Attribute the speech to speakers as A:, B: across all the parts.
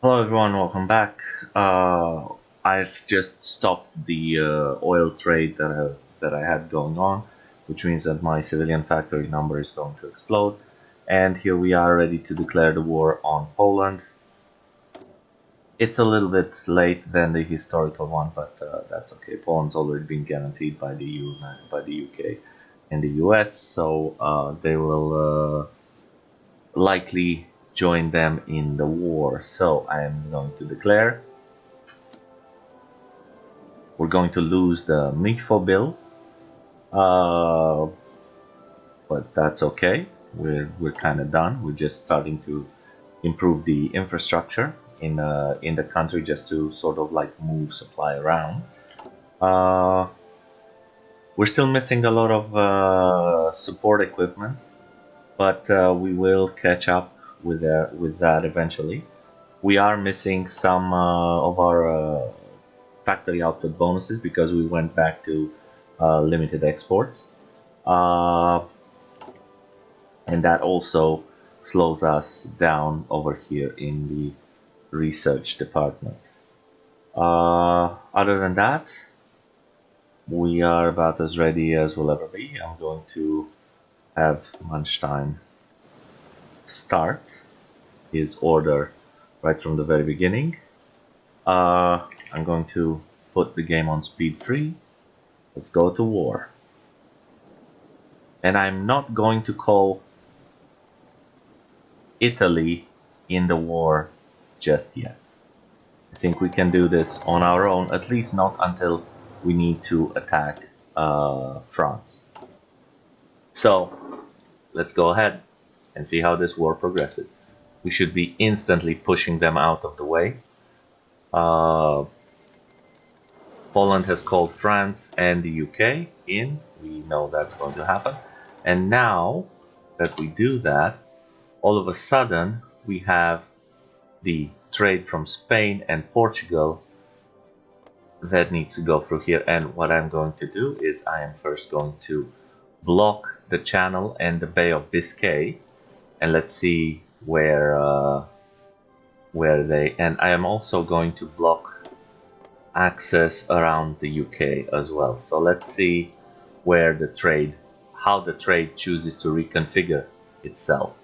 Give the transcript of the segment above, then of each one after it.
A: Hello everyone, welcome back. I've just stopped the oil trade that I had going on, which means that my civilian factory number is going to explode. And here we are ready to declare the war on Poland. It's a little bit late than the historical one, but that's okay. Poland's already been guaranteed by the EU, by the UK and the US, so they will likely join them in the war. So I am going to declare. We're going to lose the MIFO bills, but that's okay. We're kind of done. We're just starting to improve the infrastructure in the country, just to sort of like move supply around. Uh, we're still missing a lot of support equipment, but we will catch up with that eventually. We are missing some of our factory output bonuses because we went back to limited exports, and that also slows us down over here in the research department. Other than that, we are about as ready as we'll ever be. I'm going to have Manstein start his order right from the very beginning. I'm going to put the game on speed 3. Let's go to war. And I'm not going to call Italy in the war just yet. I think we can do this on our own, at least not until we need to attack France. So let's go ahead and see how this war progresses. We should be instantly pushing them out of the way. Poland has called France and the UK in. We know that's going to happen. And now that we do that, all of a sudden we have the trade from Spain and Portugal that needs to go through here. And what I'm going to do is I am first going to block the channel and the Bay of Biscay, and let's see where they. And I am also going to block access around the UK as well. So let's see where the trade, how the trade chooses to reconfigure itself.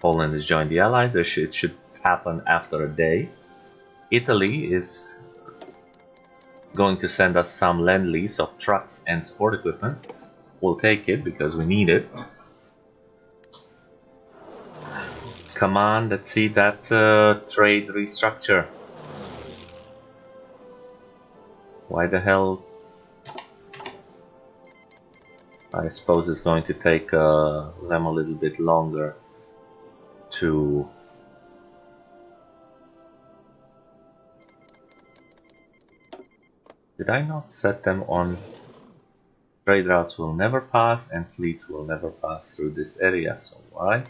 A: Poland has joined the Allies. It should happen after a day. Italy is going to send us some lend-lease of trucks and sport equipment. We'll take it because we need it. Come on, let's see that trade restructure. Why the hell? I suppose it's going to take them a little bit longer to Did I not set them on trade routes will never pass and fleets will never pass through this area? So why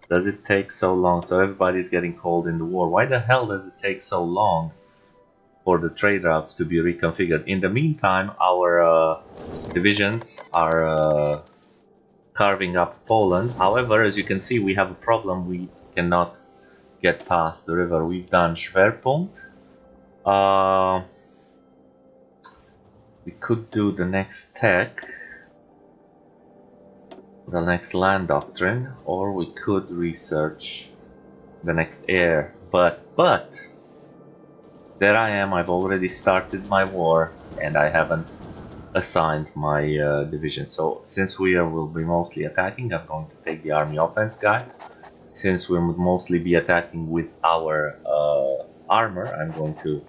A: does it take so long? So everybody's getting called in the war. Why the hell does it take so long for the trade routes to be reconfigured? In the meantime, our divisions are carving up Poland. However, as you can see, we have a problem. We cannot get past the river. We've done Schwerpunkt. We could do the next tech, the next land doctrine, or we could research the next air. But there I am. I've already started my war, and I haven't assigned my division. So since will be mostly attacking, I'm going to take the army offense guy. Since we'll mostly be attacking with our armor, I'm going to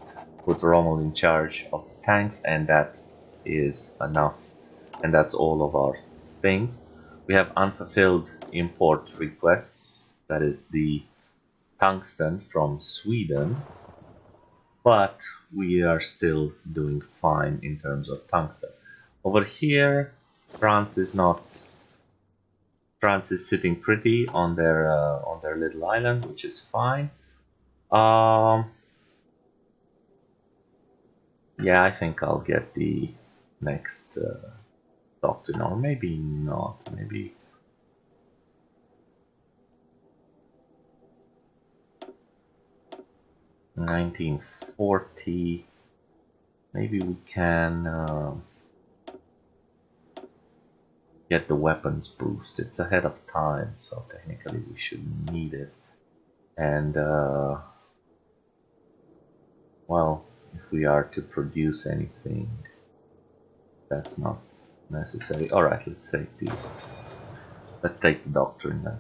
A: put Rommel in charge of the tanks, and that is enough. And that's all of our things. We have unfulfilled import requests. That is the tungsten from Sweden. But we are still doing fine in terms of tungsten. Over here, France is sitting pretty on their little island, which is fine. Yeah, I think I'll get the next doctrine, or maybe not. Maybe 1940. Maybe we can get the weapons boost. It's ahead of time, so technically we shouldn't need it. And well, if we are to produce anything, that's not necessary. All right, let's take the doctrine then.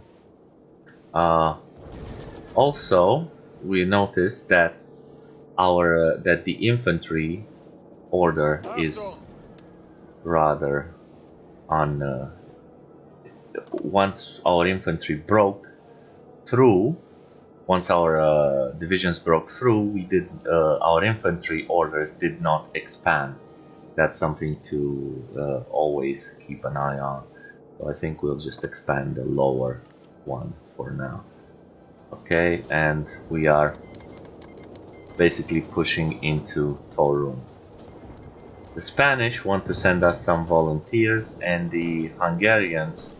A: Also, we notice that that the infantry order is rather on. Once our infantry broke through, once our divisions broke through, our infantry orders did not expand. That's something to always keep an eye on. So I think we'll just expand the lower one for now. Okay, and we are basically pushing into Torun. The Spanish want to send us some volunteers, and the Hungarians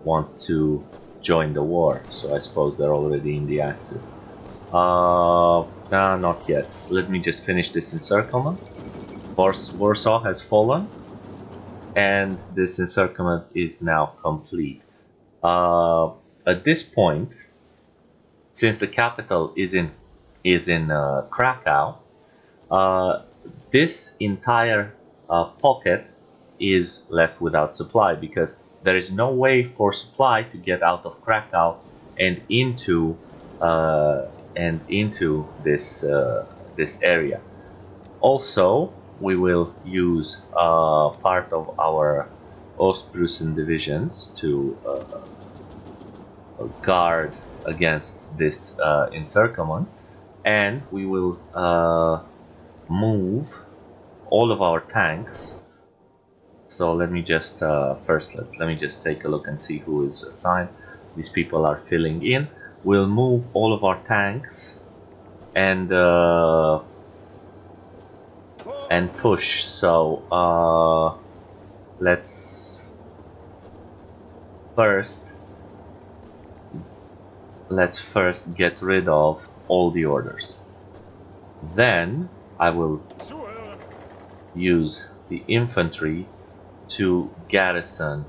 A: want to join the war. So I suppose they're already in the Axis. No, not yet. Let me just finish this encirclement. Warsaw has fallen, and this encirclement is now complete. At this point, since the capital is in Krakow, this entire pocket is left without supply, because there is no way for supply to get out of Krakow and into this this area. Also, we will use part of our Ostprussian divisions to guard against this encirclement, and we will move all of our tanks. So let me just first let me just take a look and see who is assigned. These people are filling in. We'll move all of our tanks and push. So let's first get rid of all the orders. Then I will use the infantry to garrison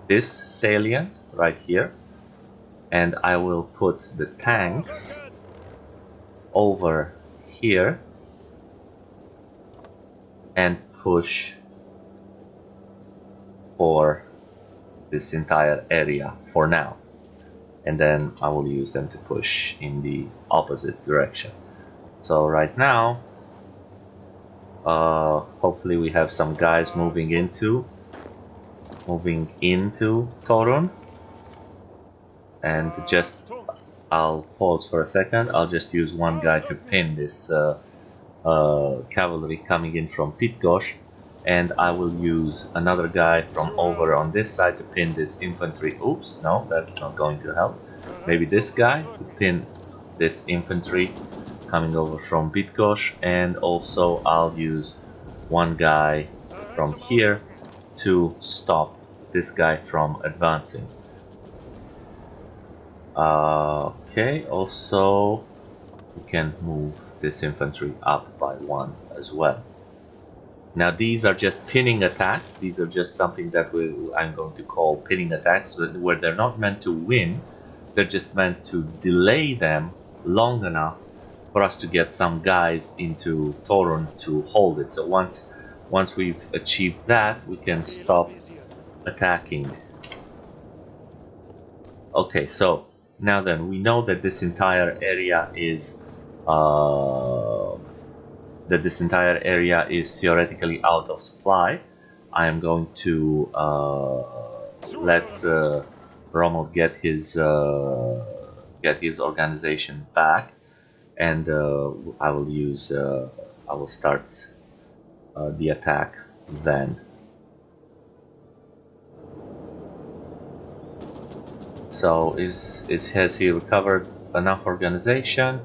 A: this salient right here, and I will put the tanks over here and push for this entire area for now, and then I will use them to push in the opposite direction. So right now, hopefully we have some guys moving into Torun, and just I'll pause for a second. I'll just use one guy to pin this cavalry coming in from Pitgosh, and I will use another guy from over on this side to pin this infantry. Oops, no, that's not going to help. Maybe this guy to pin this infantry coming over from Bitgosh, and also I'll use one guy from here to stop this guy from advancing. Okay, also we can move this infantry up by one as well. Now these are just pinning attacks. These are just something that I'm going to call pinning attacks, where they're not meant to win. They're just meant to delay them long enough for us to get some guys into Torun to hold it. So once we've achieved that, we can stop attacking. Okay, so now then, we know that this entire area is theoretically out of supply. I am going to let Rommel get his organization back, and I will start the attack then. So has he recovered enough organization?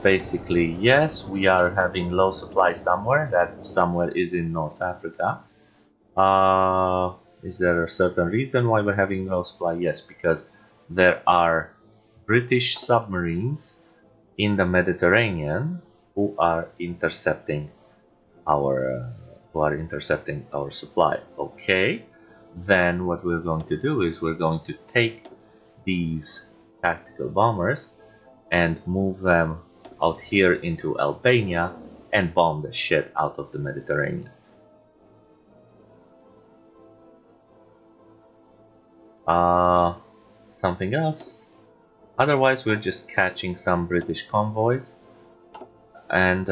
A: Basically yes. We are having low supply somewhere. That somewhere is in North Africa. Is there a certain reason why we're having low supply? Yes, because there are British submarines in the Mediterranean who are intercepting our supply. Okay, then what we're going to do is we're going to take these tactical bombers and move them out here into Albania and bomb the shit out of the Mediterranean. Something else? Otherwise, we're just catching some British convoys and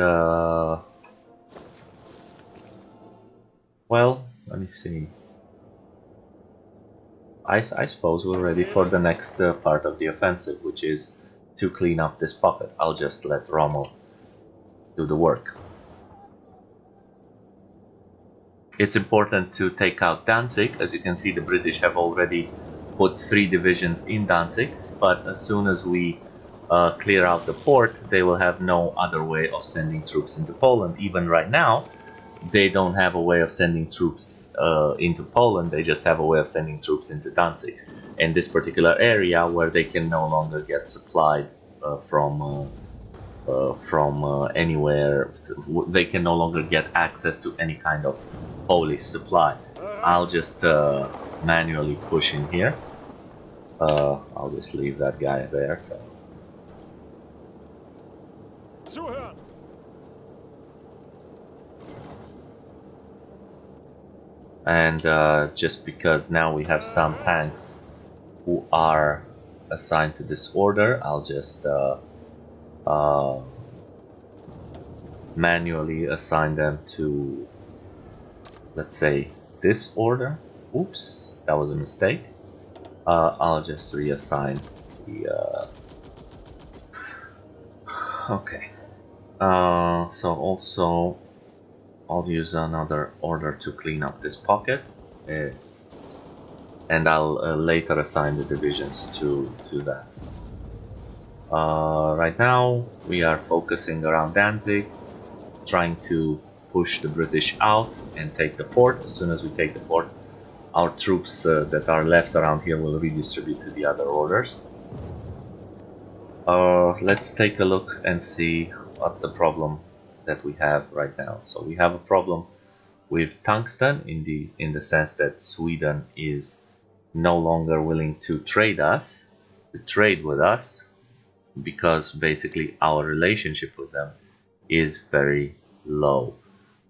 A: well, let me see. I suppose we're ready for the next part of the offensive, which is to clean up this pocket. I'll just let Rommel do the work. It's important to take out Danzig. As you can see, the British have already put 3 divisions in Danzig, but as soon as we clear out the port, they will have no other way of sending troops into Poland. Even right now, they don't have a way of sending troops into Poland, they just have a way of sending troops into Danzig. In this particular area where they can no longer get supplied from anywhere, they can no longer get access to any kind of Polish supply. I'll just manually push in here. I'll just leave that guy there. So. And just because now we have some tanks who are assigned to this order, I'll just manually assign them to, let's say, this order. Oops, that was a mistake. I'll just reassign the okay. So also I'll use another order to clean up this pocket, and I'll later assign the divisions to that. Right now we are focusing around Danzig, trying to push the British out and take the port. As soon as we take the port, our troops that are left around here will redistribute to the other orders. Let's take a look and see what the problem that we have right now. So we have a problem with tungsten in the sense that Sweden is no longer willing to trade with us, because basically our relationship with them is very low.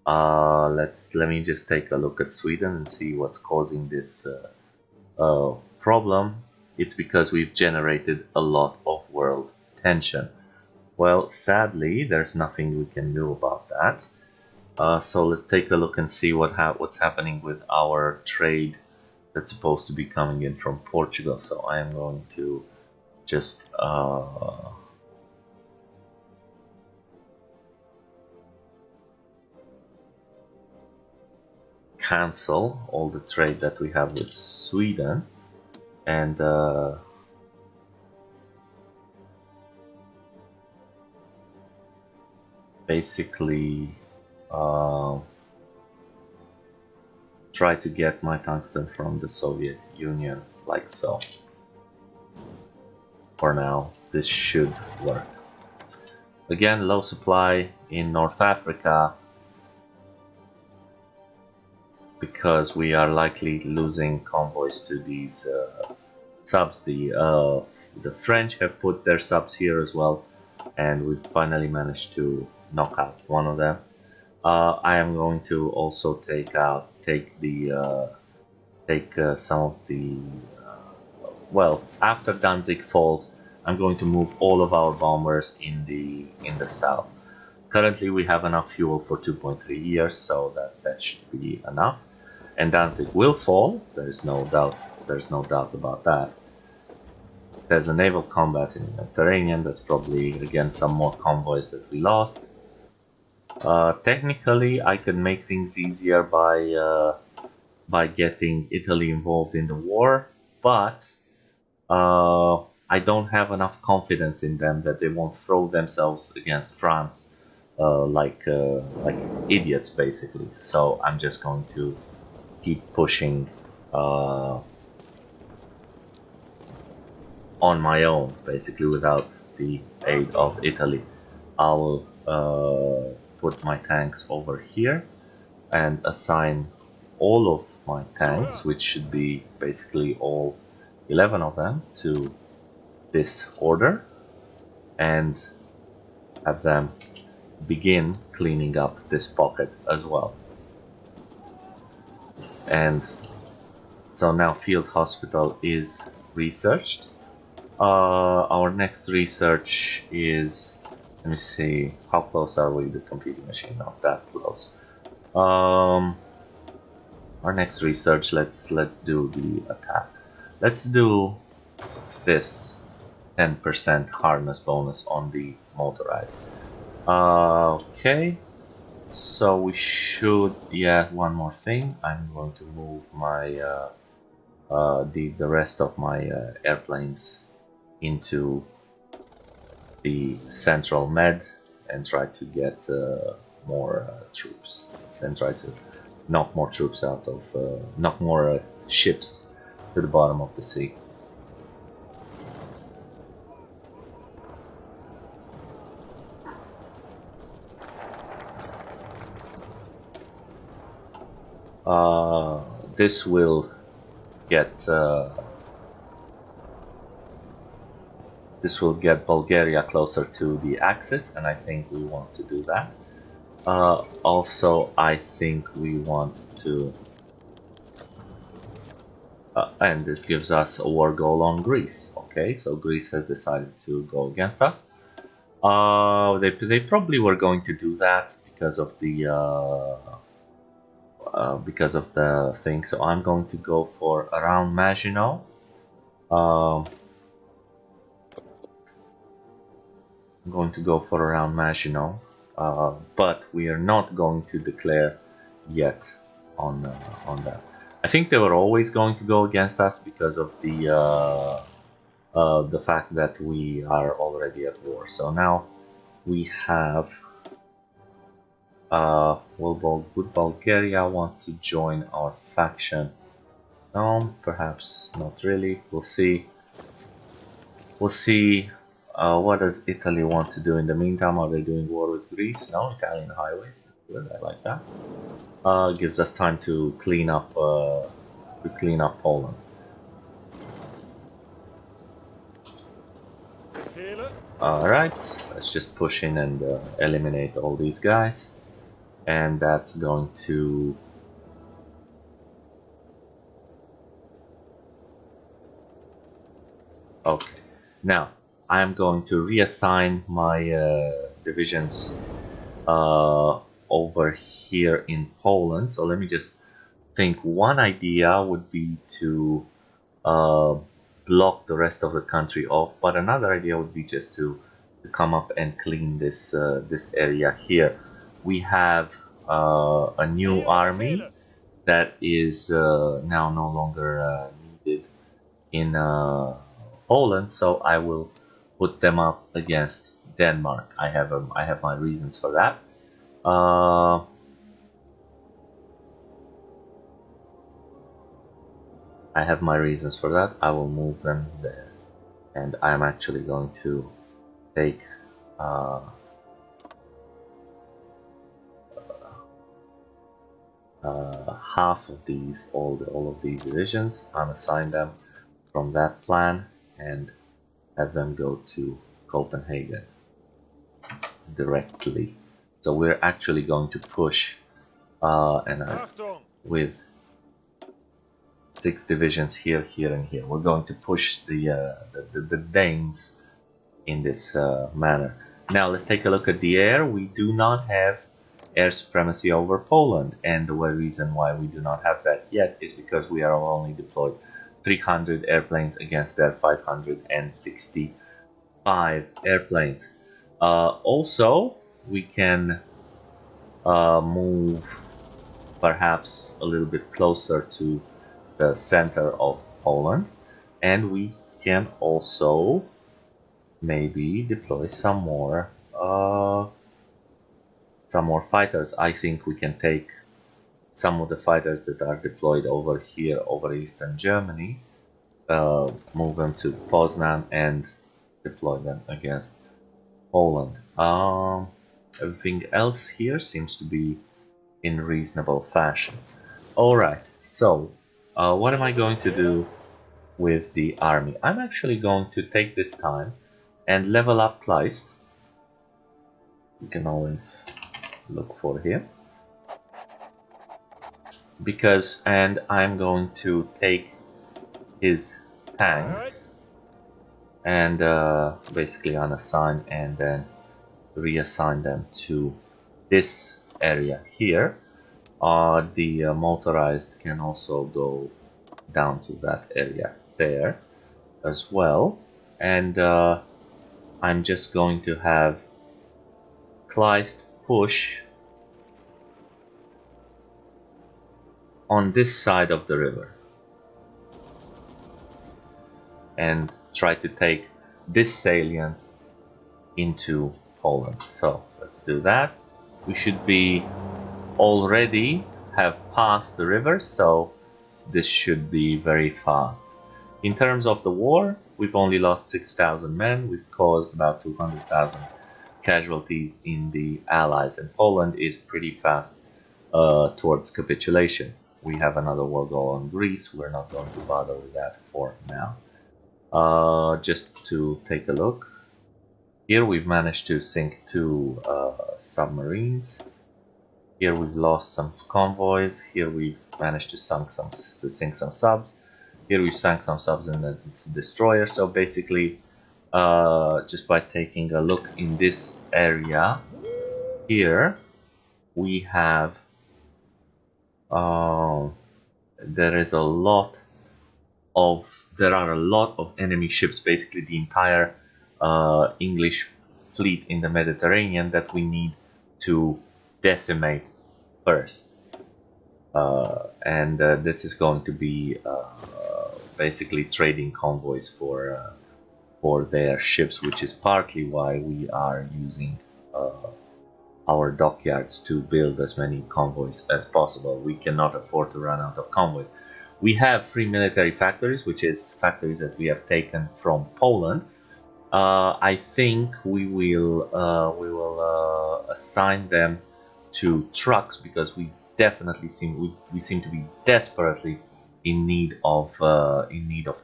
A: Let me just take a look at Sweden and see what's causing this problem. It's because we've generated a lot of world tension. Well, sadly, there's nothing we can do about that. So let's take a look and see what's happening with our trade that's supposed to be coming in from Portugal. So I am going to just cancel all the trade that we have with Sweden, and basically try to get my tungsten from the Soviet Union, like so. For now, this should work. Again, low supply in North Africa, because we are likely losing convoys to these subs. The French have put their subs here as well, and we've finally managed to knock out one of them. I am going to also take some of the well, after Danzig falls, I'm going to move all of our bombers in the south. Currently we have enough fuel for 2.3 years, so that should be enough. And Danzig will fall, there's no doubt about that. There's a naval combat in the Mediterranean. That's probably again some more convoys that we lost. Technically I could make things easier by getting Italy involved in the war, but I don't have enough confidence in them that they won't throw themselves against France like idiots, basically. So I'm just going to keep pushing on my own, basically without the aid of Italy. I will put my tanks over here and assign all of my tanks, which should be basically all 11 of them, to this order, and have them begin cleaning up this pocket as well. And so now field hospital is researched. Our next research is, let me see, how close are we to the computing machine? Not that close. Our next research, let's do the attack. Let's do this 10% hardness bonus on the motorized. Okay, so we should, yeah, one more thing. I'm going to move my the rest of my airplanes into the central med and try to get more troops, then try to knock more troops out of knock more ships to the bottom of the sea. This will get Bulgaria closer to the axis, and I think we want to do that. Also, I think we want to, and this gives us a war goal on Greece. Okay, so Greece has decided to go against us. They probably were going to do that because of the thing. So I'm going to go for around Maginot. I'm going to go for around Maginot, but we are not going to declare yet on that. I think they were always going to go against us because of the fact that we are already at war. So now we have. Would Bulgaria want to join our faction? No, perhaps not really. We'll see. We'll see. What does Italy want to do in the meantime? Are they doing war with Greece? No, Italian highways. That's good. I like that. Gives us time to clean up Poland. Alright, let's just push in and eliminate all these guys. And that's going to... Okay, now I'm going to reassign my divisions over here in Poland. So let me just think. One idea would be to block the rest of the country off, but another idea would be just to come up and clean this this area here. We have a new army that is now no longer needed in Poland, so I will put them up against Denmark. I have my reasons for that. I have my reasons for that. I will move them there, and I'm actually going to take half of these, all of these divisions, unassign them from that plan, and have them go to Copenhagen directly. So we're actually going to push, with 6 divisions here, here, and here. We're going to push the Danes in this manner. Now let's take a look at the air. We do not have air supremacy over Poland, and the reason why we do not have that yet is because we are only deployed 300 airplanes against their 565 airplanes. Also, we can move perhaps a little bit closer to the center of Poland, and we can also maybe deploy some more fighters. I think we can take some of the fighters that are deployed over here, over Eastern Germany, move them to Poznan and deploy them against Poland. Everything else here seems to be in reasonable fashion. Alright, so what am I going to do with the army? I'm actually going to take this time and level up Kleist. You can always look for him. And I'm going to take his tanks and basically unassign and then reassign them to this area here. The motorized can also go down to that area there as well, and I'm just going to have Kleist push on this side of the river and try to take this salient into Poland. So let's do that. We should be already have passed the river, so this should be very fast. In terms of the war, we've only lost 6,000 men. We've caused about 200,000 casualties in the Allies, and Poland is pretty fast towards capitulation. We have another war goal on Greece. We're not going to bother with that for now. Just to take a look, here we've managed to sink 2 submarines. Here we've lost some convoys. Here we've managed to sink some subs. Here we've sunk some subs in the destroyer. So basically, just by taking a look in this area here, we have there are a lot of enemy ships. Basically, the entire English fleet in the Mediterranean that we need to decimate first, and this is going to be basically trading convoys for their ships, which is partly why we are using our dockyards to build as many convoys as possible. We cannot afford to run out of convoys. We have 3 military factories, which is factories that we have taken from Poland. I think we will assign them to trucks, because we definitely seem to be desperately in need of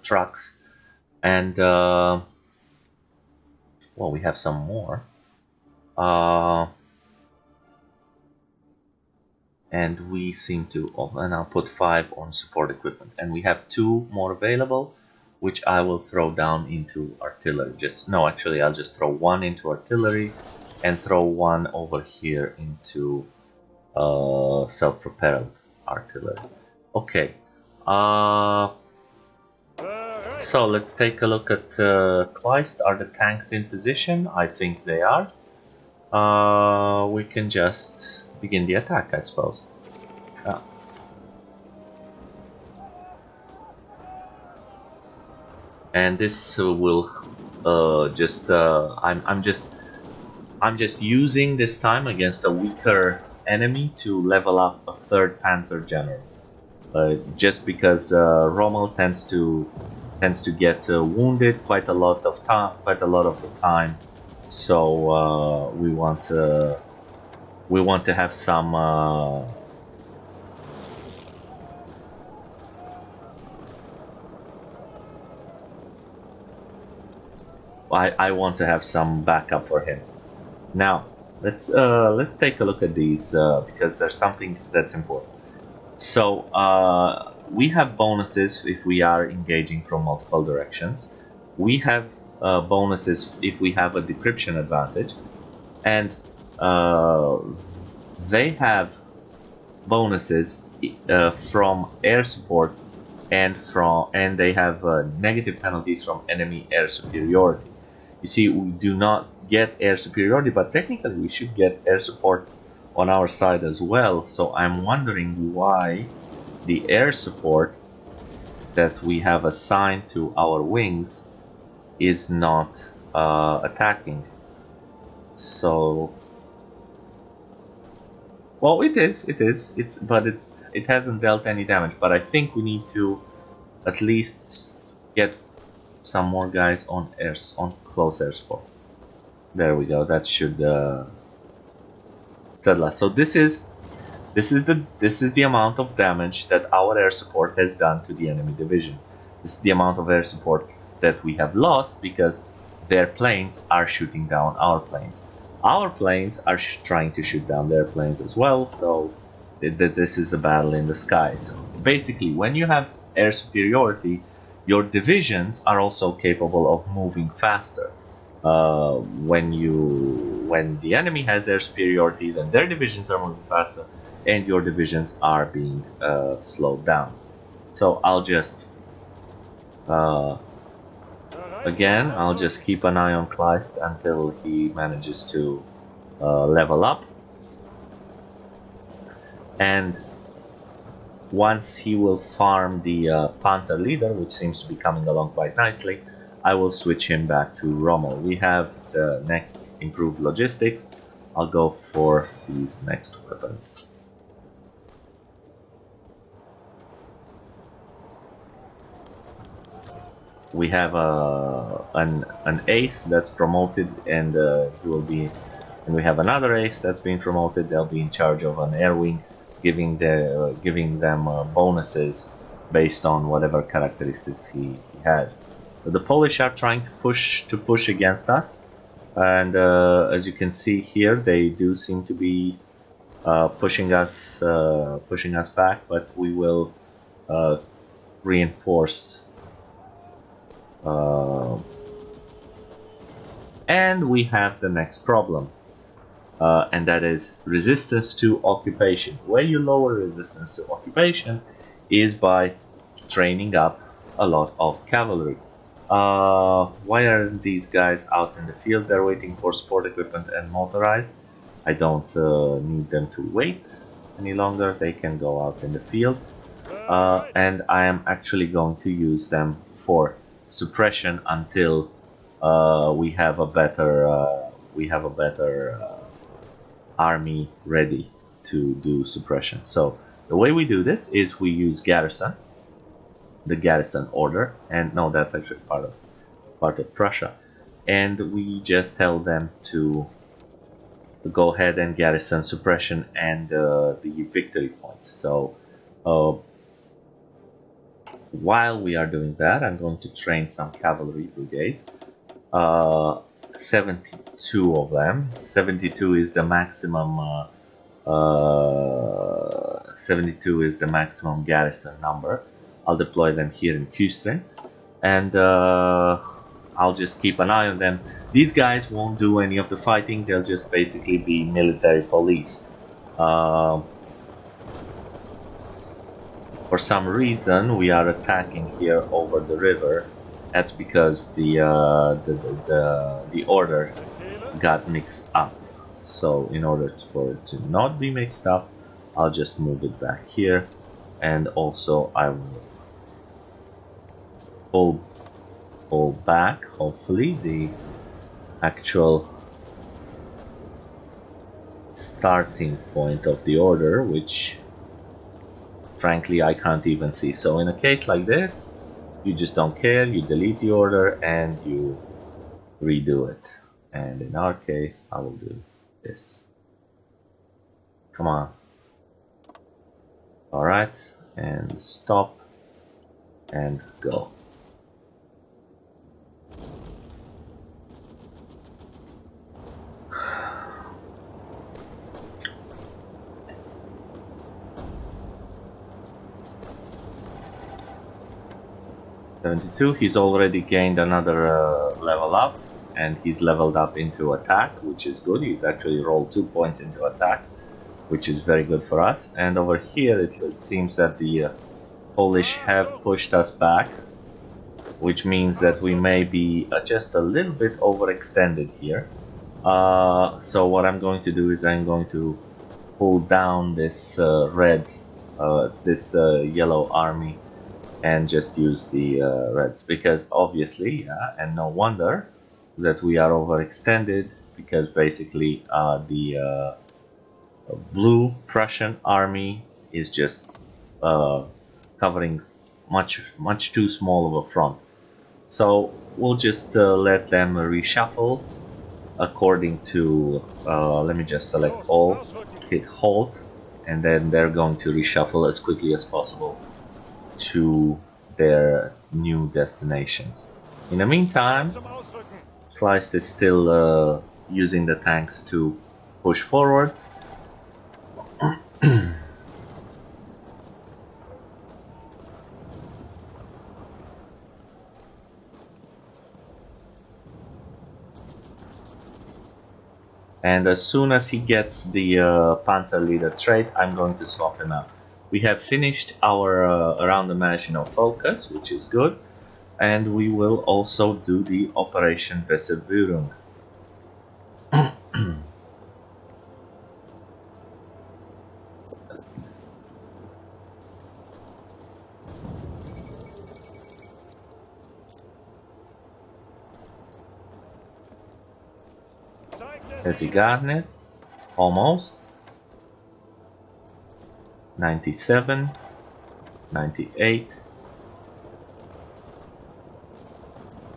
A: trucks, and well, we have some more, and we seem to, and I'll put 5 on support equipment, and we have 2 more available, which I will throw down into artillery. I'll just throw 1 into artillery and throw 1 over here into self-propelled artillery. Okay, so let's take a look at Kleist. Are the tanks in position? I think they are. We can just begin the attack, I suppose. And this will I'm just using this time against a weaker enemy to level up a 3rd Panzer General. Just because Rommel tends to get wounded quite a lot of the time, so we want to have some I want to have some backup for him. Now let's take a look at these because there's something that's important. So we have bonuses if we are engaging from multiple directions. We have bonuses if we have a decryption advantage, and they have bonuses from air support and they have negative penalties from enemy air superiority. You see, we do not get air superiority, but technically we should get air support on our side as well. So I'm wondering why the air support that we have assigned to our wings is not attacking. So, well, it hasn't dealt any damage, but I think we need to at least get some more guys on close air support. There we go. That should settle us. So this is the amount of damage that our air support has done to the enemy divisions. This is the amount of air support that we have lost because their planes are shooting down our planes. Our planes are trying to shoot down their planes as well, so this is a battle in the sky. So basically, when you have air superiority, your divisions are also capable of moving faster. When the enemy has air superiority, then their divisions are moving faster, and your divisions are being slowed down. So I'll just again, I'll just keep an eye on Kleist until he manages to level up. And once he will farm the Panzer leader, which seems to be coming along quite nicely, I will switch him back to Rommel. We have the next improved logistics. I'll go for these next weapons. We have an ace that's promoted, and he will be. And we have another ace that's been promoted. They'll be in charge of an air wing, giving them bonuses based on whatever characteristics he has. The Polish are trying to push against us, and as you can see here, they do seem to be pushing us back. But we will reinforce. And we have the next problem, and that is resistance to occupation. The way you lower resistance to occupation is by training up a lot of cavalry. Why aren't these guys out in the field? They're waiting for sport equipment and motorized. I don't need them to wait any longer. They can go out in the field, and I am actually going to use them for suppression until we have a better army ready to do suppression. So the way we do this is we use garrison, the garrison order, and no, that's actually part of Prussia, and we just tell them to go ahead and garrison suppression and the victory points. So while we are doing that, I'm going to train some cavalry brigades. 72 of them. 72 is the maximum. 72 is the maximum garrison number. I'll deploy them here in Küstrin, and I'll just keep an eye on them. These guys won't do any of the fighting. They'll just basically be military police. For some reason, we are attacking here over the river. That's because the order got mixed up. So in order for it to not be mixed up, I'll just move it back here, and also I will pull back, hopefully, the actual starting point of the order, which frankly I can't even see. So in a case like this, you just don't care, you delete the order and you redo it. And in our case, I will do this. Come on. Alright, and stop and go. He's already gained another level up, and he's leveled up into attack, which is good. He's actually rolled 2 points into attack, which is very good for us. And over here it seems that the Polish have pushed us back, which means that we may be just a little bit overextended here. So what I'm going to do is I'm going to pull down this yellow army and just use the reds, because obviously, and no wonder that we are overextended, because basically the blue Prussian army is just covering much too small of a front. So we'll just let them reshuffle according to, let me just select all, hit halt, and then they're going to reshuffle as quickly as possible to their new destinations. In the meantime, Kleist is still using the tanks to push forward. And as soon as he gets the Panzer Leader trait, I'm going to swap him out. We have finished our around the national focus, which is good. And we will also do the Operation Weserwürung. Has he gotten it? Almost. 97, 98,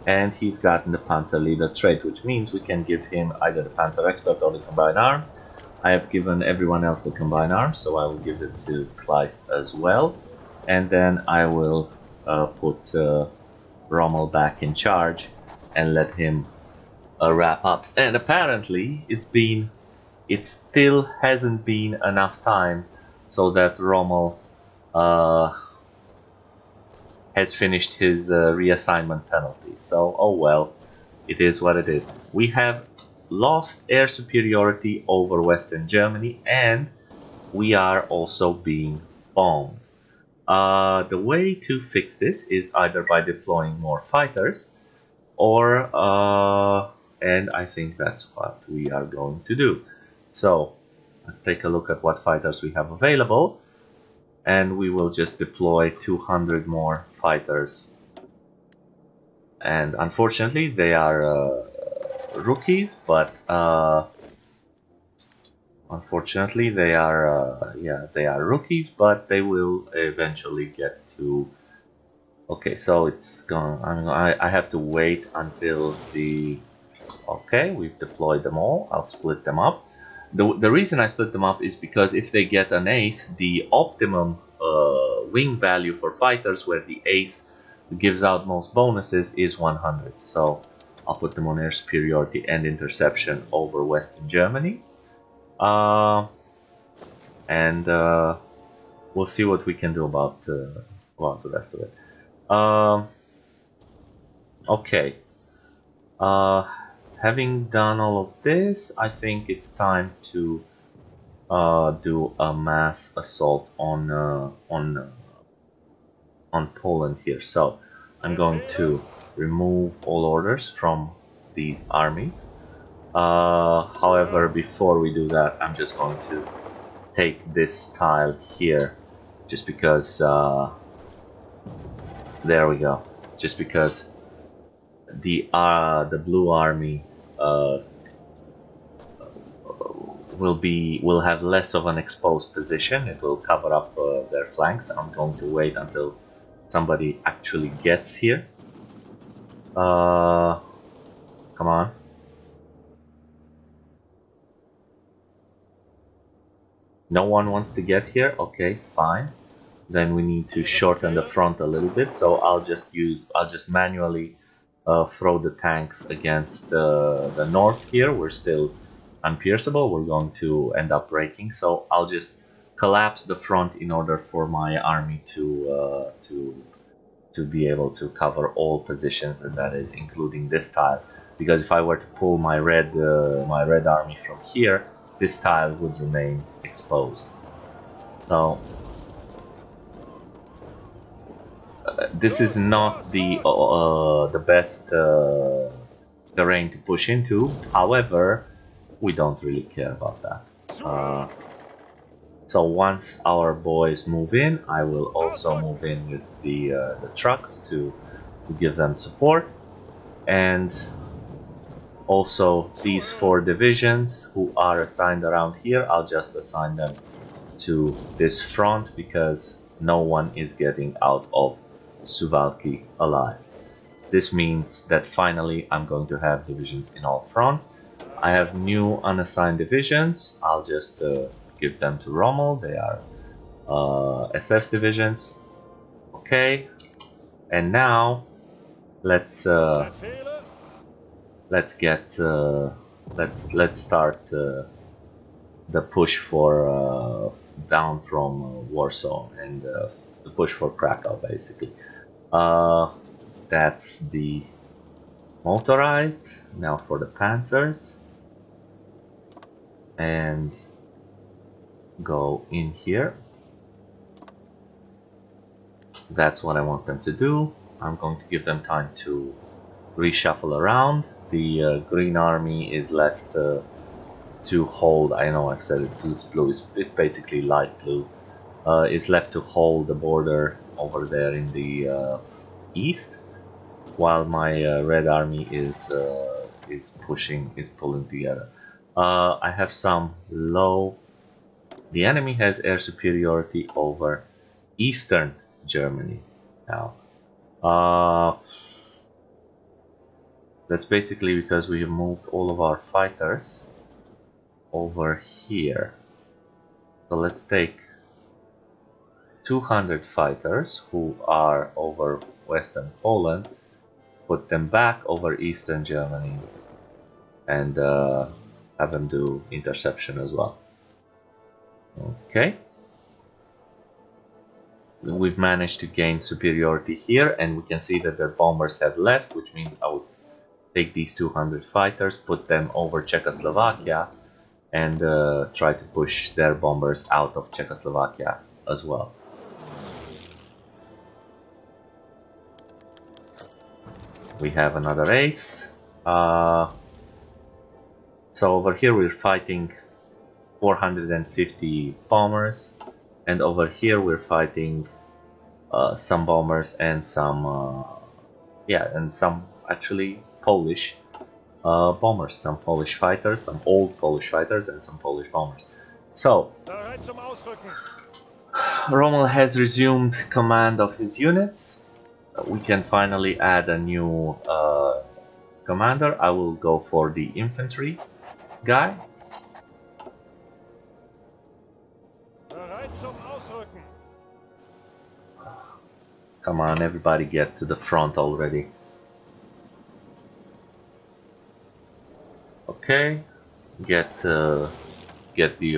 A: and he's gotten the Panzer Leader trait, which means we can give him either the Panzer Expert or the Combined Arms. I have given everyone else the Combined Arms, so I will give it to Kleist as well, and then I will put Rommel back in charge and let him wrap up. And apparently it still hasn't been enough time so that Rommel has finished his reassignment penalty. So, oh well, it is what it is. We have lost air superiority over Western Germany, and we are also being bombed. The way to fix this is either by deploying more fighters, or and I think that's what we are going to do. So let's take a look at what fighters we have available, and we will just deploy 200 more fighters. And unfortunately they are rookies, but unfortunately they are they are rookies, but they will eventually get to. Okay, so it's gone. I have to wait until the. Okay, we've deployed them all. I'll split them up. The reason I split them up is because if they get an ace, the optimum wing value for fighters, where the ace gives out most bonuses, is 100. So I'll put them on air superiority and interception over Western Germany. And we'll see what we can do about the rest of it. Okay. Having done all of this, I think it's time to do a mass assault on Poland here. So I'm going to remove all orders from these armies. However, before we do that, I'm just going to take this tile here, just because. There we go. Just because the blue army will have less of an exposed position. It will cover up their flanks. I'm going to wait until somebody actually gets here. Come on. No one wants to get here? Okay, fine. Then we need to shorten the front a little bit, so I'll just manually throw the tanks against the north here. We're still unpierceable. We're going to end up breaking, so I'll just collapse the front in order for my army to be able to cover all positions, and that is including this tile. Because if I were to pull my red army from here, this tile would remain exposed. So this is not the best terrain to push into. However, we don't really care about that. So once our boys move in, I will also move in with the trucks to give them support. And also these 4 divisions who are assigned around here, I'll just assign them to this front, because no one is getting out of Suwałki alive. This means that finally I'm going to have divisions in all fronts. I have new unassigned divisions. I'll just give them to Rommel. They are SS divisions. Okay, and now let's start the push for down from Warsaw and the push for Krakow, basically. That's the motorized. Now for the panzers, and go in here. That's what I want them to do. I'm going to give them time to reshuffle around. The Green Army is left to hold. I know I said it's blue. It's basically light blue. Is left to hold the border over there in the east, while my Red Army is pulling together. I have some low. The enemy has air superiority over Eastern Germany now. That's basically because we have moved all of our fighters over here. So let's take 200 fighters who are over Western Poland, put them back over Eastern Germany, and have them do interception as well. Okay. We've managed to gain superiority here, and we can see that their bombers have left, which means I would take these 200 fighters, put them over Czechoslovakia, and try to push their bombers out of Czechoslovakia as well. We have another ace. So over here we're fighting 450 bombers, and over here we're fighting some bombers and some actually Polish bombers, some Polish fighters, some old Polish fighters, and some Polish bombers. So Rommel has resumed command of his units. We can finally add a new commander. I will go for the infantry guy. Come on, everybody get to the front already. Okay, get the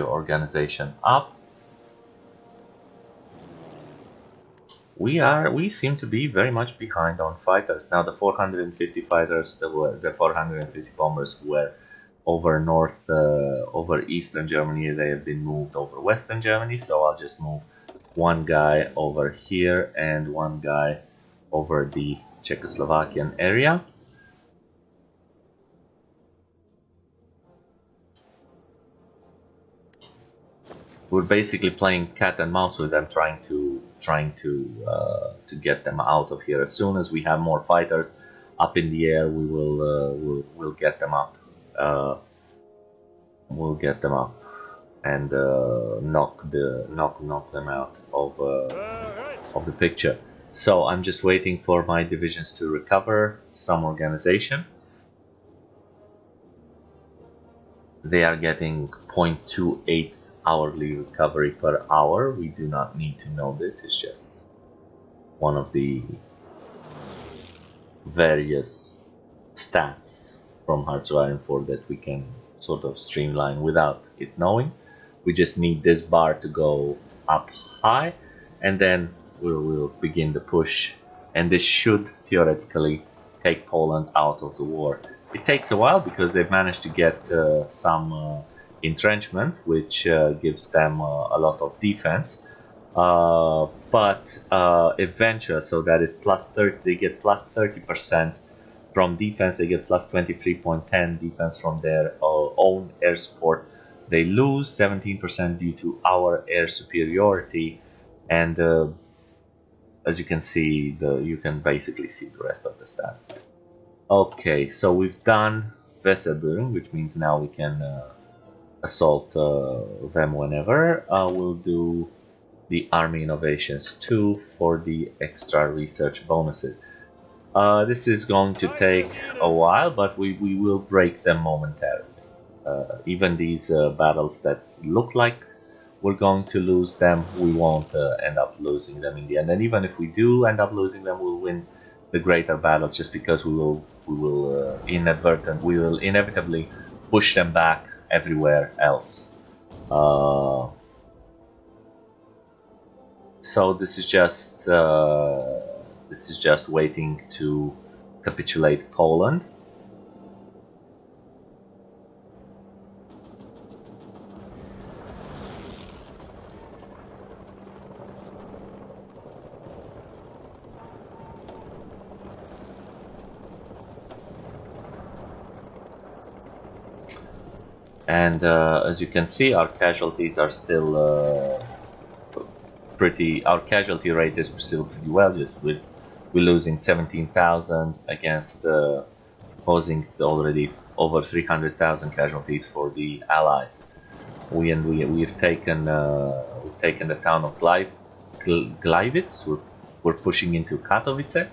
A: organization up. We seem to be very much behind on fighters. Now the 450 fighters, the 450 bombers were over Eastern Germany. They have been moved over Western Germany, so I'll just move one guy over here and one guy over the Czechoslovakian area. We're basically playing cat and mouse with them, trying to get them out of here. As soon as we have more fighters up in the air, we will we'll get them up. We'll get them up and knock them out of the picture. So I'm just waiting for my divisions to recover some organization. They are getting 0.28 hourly recovery per hour. We do not need to know this. It's just one of the various stats from HOI4 that we can sort of streamline without it knowing. We just need this bar to go up high, and then we'll begin the push, and this should theoretically take Poland out of the war. It takes a while because they've managed to get some entrenchment, which gives them a lot of defense, but eventually, so that is plus 30, they get plus 30% from defense, they get plus 23.10 defense from their own air support. They lose 17% due to our air superiority, and as you can see, you can basically see the rest of the stats there. Okay, so we've done Weserburg, which means now we can assault them whenever. We'll do the Army Innovations 2 for the extra research bonuses. This is going to take a while, but we will break them momentarily. Even these battles that look like we're going to lose them, we won't end up losing them in the end. And even if we do end up losing them, we'll win the greater battle just because we will inevitably push them back everywhere else. So this is just waiting to capitulate Poland. And as you can see, our casualties are still our casualty rate is still pretty well. We're losing 17,000 against posing already over 300,000 casualties for the Allies. We've taken the town of Gleiwitz. We're pushing into Katowice.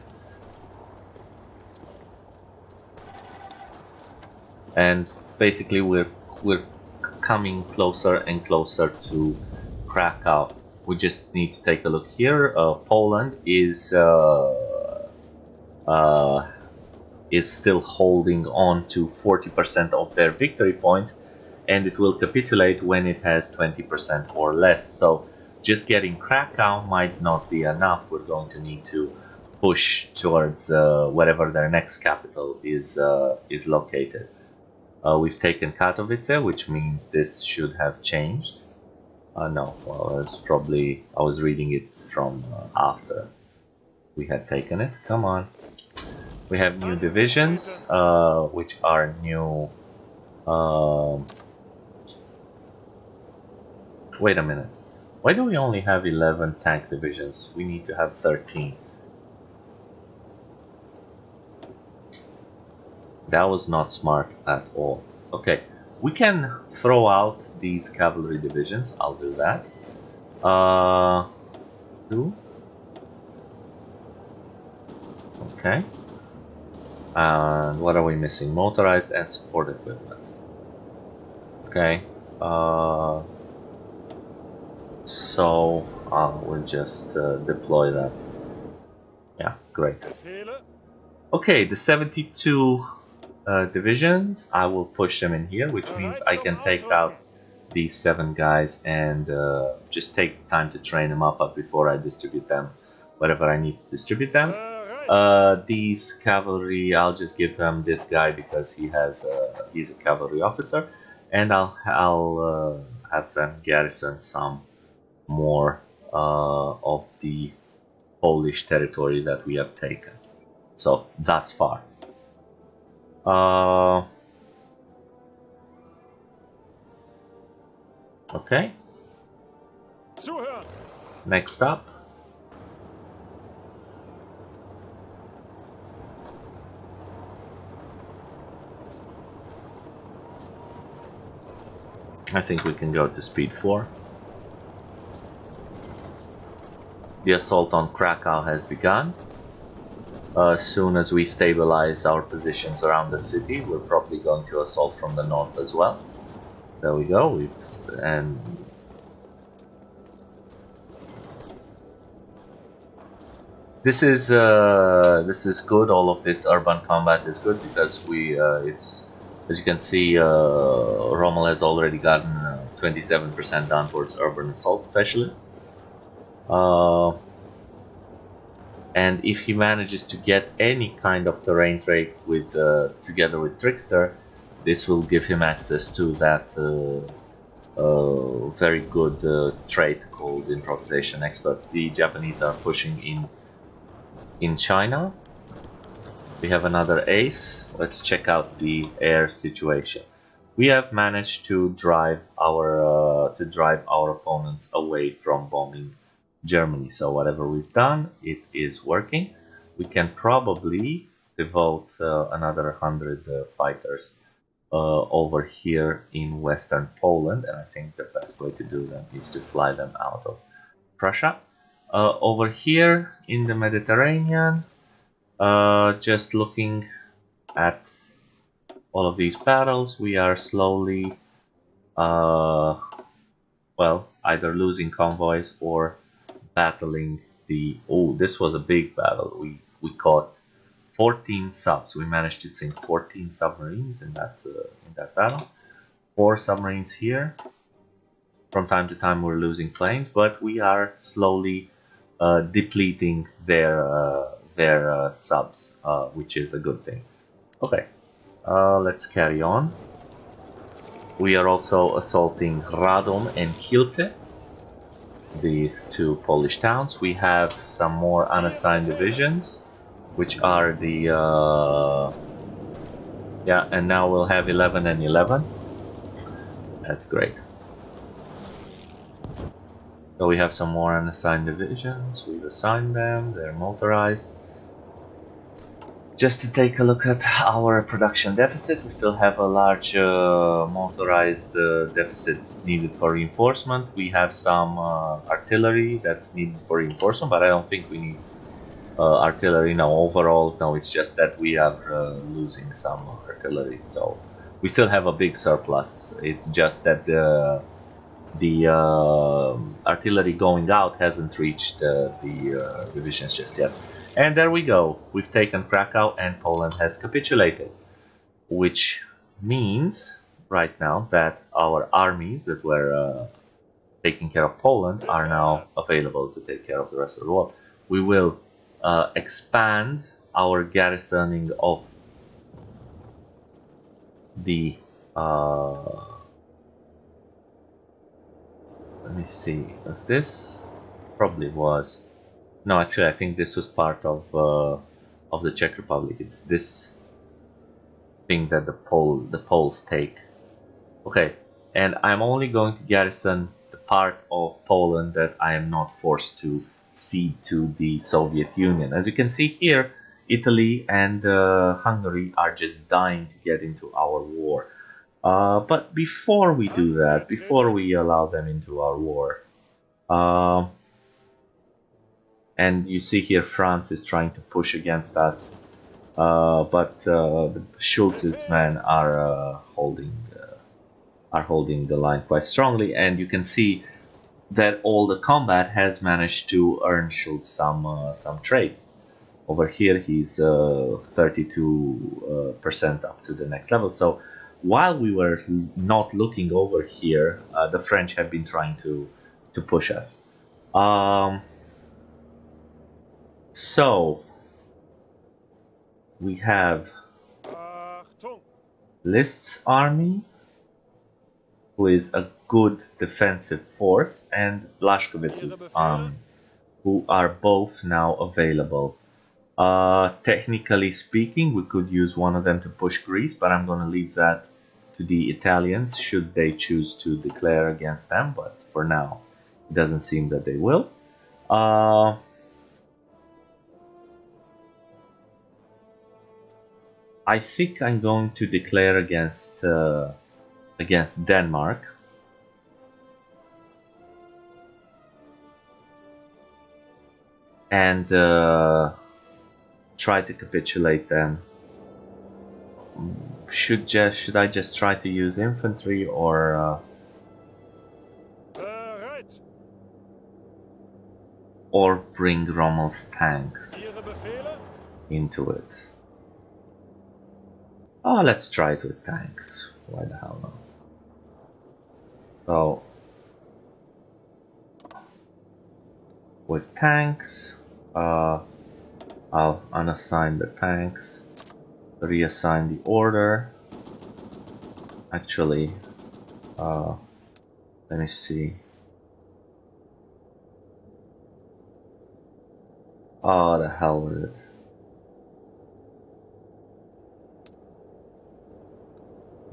A: And basically we're coming closer and closer to Krakow. We just need to take a look here. Poland is still holding on to 40% of their victory points, and it will capitulate when it has 20% or less. So just getting Krakow might not be enough. We're going to need to push towards wherever their next capital is located. We've taken Katowice, which means this should have changed. No, well, it's probably, I was reading it from after we had taken it. Come on. We have new divisions, which are new. Wait a minute. Why do we only have 11 tank divisions? We need to have 13. That was not smart at all. Okay, we can throw out these cavalry divisions. I'll do that. 2. Okay. And what are we missing? Motorized and support equipment. Okay. So we'll just deploy that. Yeah, great. Okay, the 72 divisions, I will push them in here, which means I can take out these 7 guys and just take time to train them up before I distribute them wherever I need to distribute them. These cavalry, I'll just give them this guy because he's a cavalry officer, and I'll have them garrison some more of the Polish territory that we have taken. So thus far. Okay. Next up. I think we can go to speed 4. The assault on Krakow has begun. As soon as we stabilize our positions around the city, we're probably going to assault from the north as well. There we go. This is good. All of this urban combat is good because as you can see, Rommel has already gotten 27% down towards urban assault specialist. And if he manages to get any kind of terrain trait with together with Trickster, this will give him access to that very good trait called Improvisation Expert. The Japanese are pushing in China. We have another ace. Let's check out the air situation. We have managed to drive our opponents away from bombing Germany. So whatever we've done, it is working. We can probably devote another 100 fighters over here in Western Poland, and I think the best way to do them is to fly them out of Prussia. Over here in the Mediterranean, Just looking at all of these battles, we are slowly, well, either losing convoys or battling the. Oh, this was a big battle. We caught 14 subs. We managed to sink 14 submarines in that battle. 4 submarines here. From time to time, we're losing planes, but we are slowly depleting their subs, which is a good thing. Okay, let's carry on. We are also assaulting Radom and Kielce, these 2 Polish towns. We have some more unassigned divisions, which are the yeah, and now we'll have 11 and 11. That's great. So we have some more unassigned divisions. We've assigned them. They're motorized. Just to take a look at our production deficit, we still have a large motorized deficit needed for reinforcement. We have some artillery that's needed for reinforcement, but I don't think we need artillery now overall. No, it's just that we are losing some artillery, so we still have a big surplus. It's just that the artillery going out hasn't reached the divisions just yet. And there we go. We've taken Krakow and Poland has capitulated, which means right now that our armies that were taking care of Poland are now available to take care of the rest of the world. We will expand our garrisoning of the let me see, was this? Probably was. No, actually, I think this was part of the Czech Republic. It's this thing that the Poles take. Okay, and I'm only going to garrison the part of Poland that I am not forced to cede to the Soviet Union. As you can see here, Italy and Hungary are just dying to get into our war. But before we do that, before we allow them into our war, and you see here France is trying to push against us, but Schulz's men are holding the line quite strongly, and you can see that all the combat has managed to earn Schulz some trades. Over here he's 32% up to the next level. So while we were not looking over here, the French have been trying to push us. So we have List's army, who is a good defensive force, and Blaszkowicz's army, who are both now available. Technically speaking, we could use one of them to push Greece, but I'm going to leave that to the Italians should they choose to declare against them, but for now it doesn't seem that they will. I think I'm going to declare against Denmark. And try to capitulate them. Should I just try to use infantry or bring Rommel's tanks into it? Oh, let's try it with tanks. Why the hell not? So, with tanks, I'll unassign the tanks, reassign the order. Actually, let me see. Oh, the hell with it.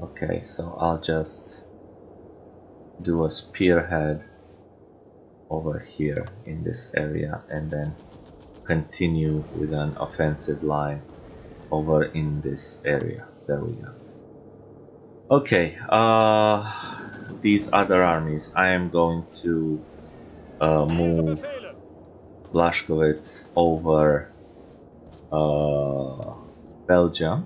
A: Okay, so I'll just do a spearhead over here in this area and then continue with an offensive line over in this area. There we go. Okay, these other armies, I am going to move Blaszkowicz over Belgium.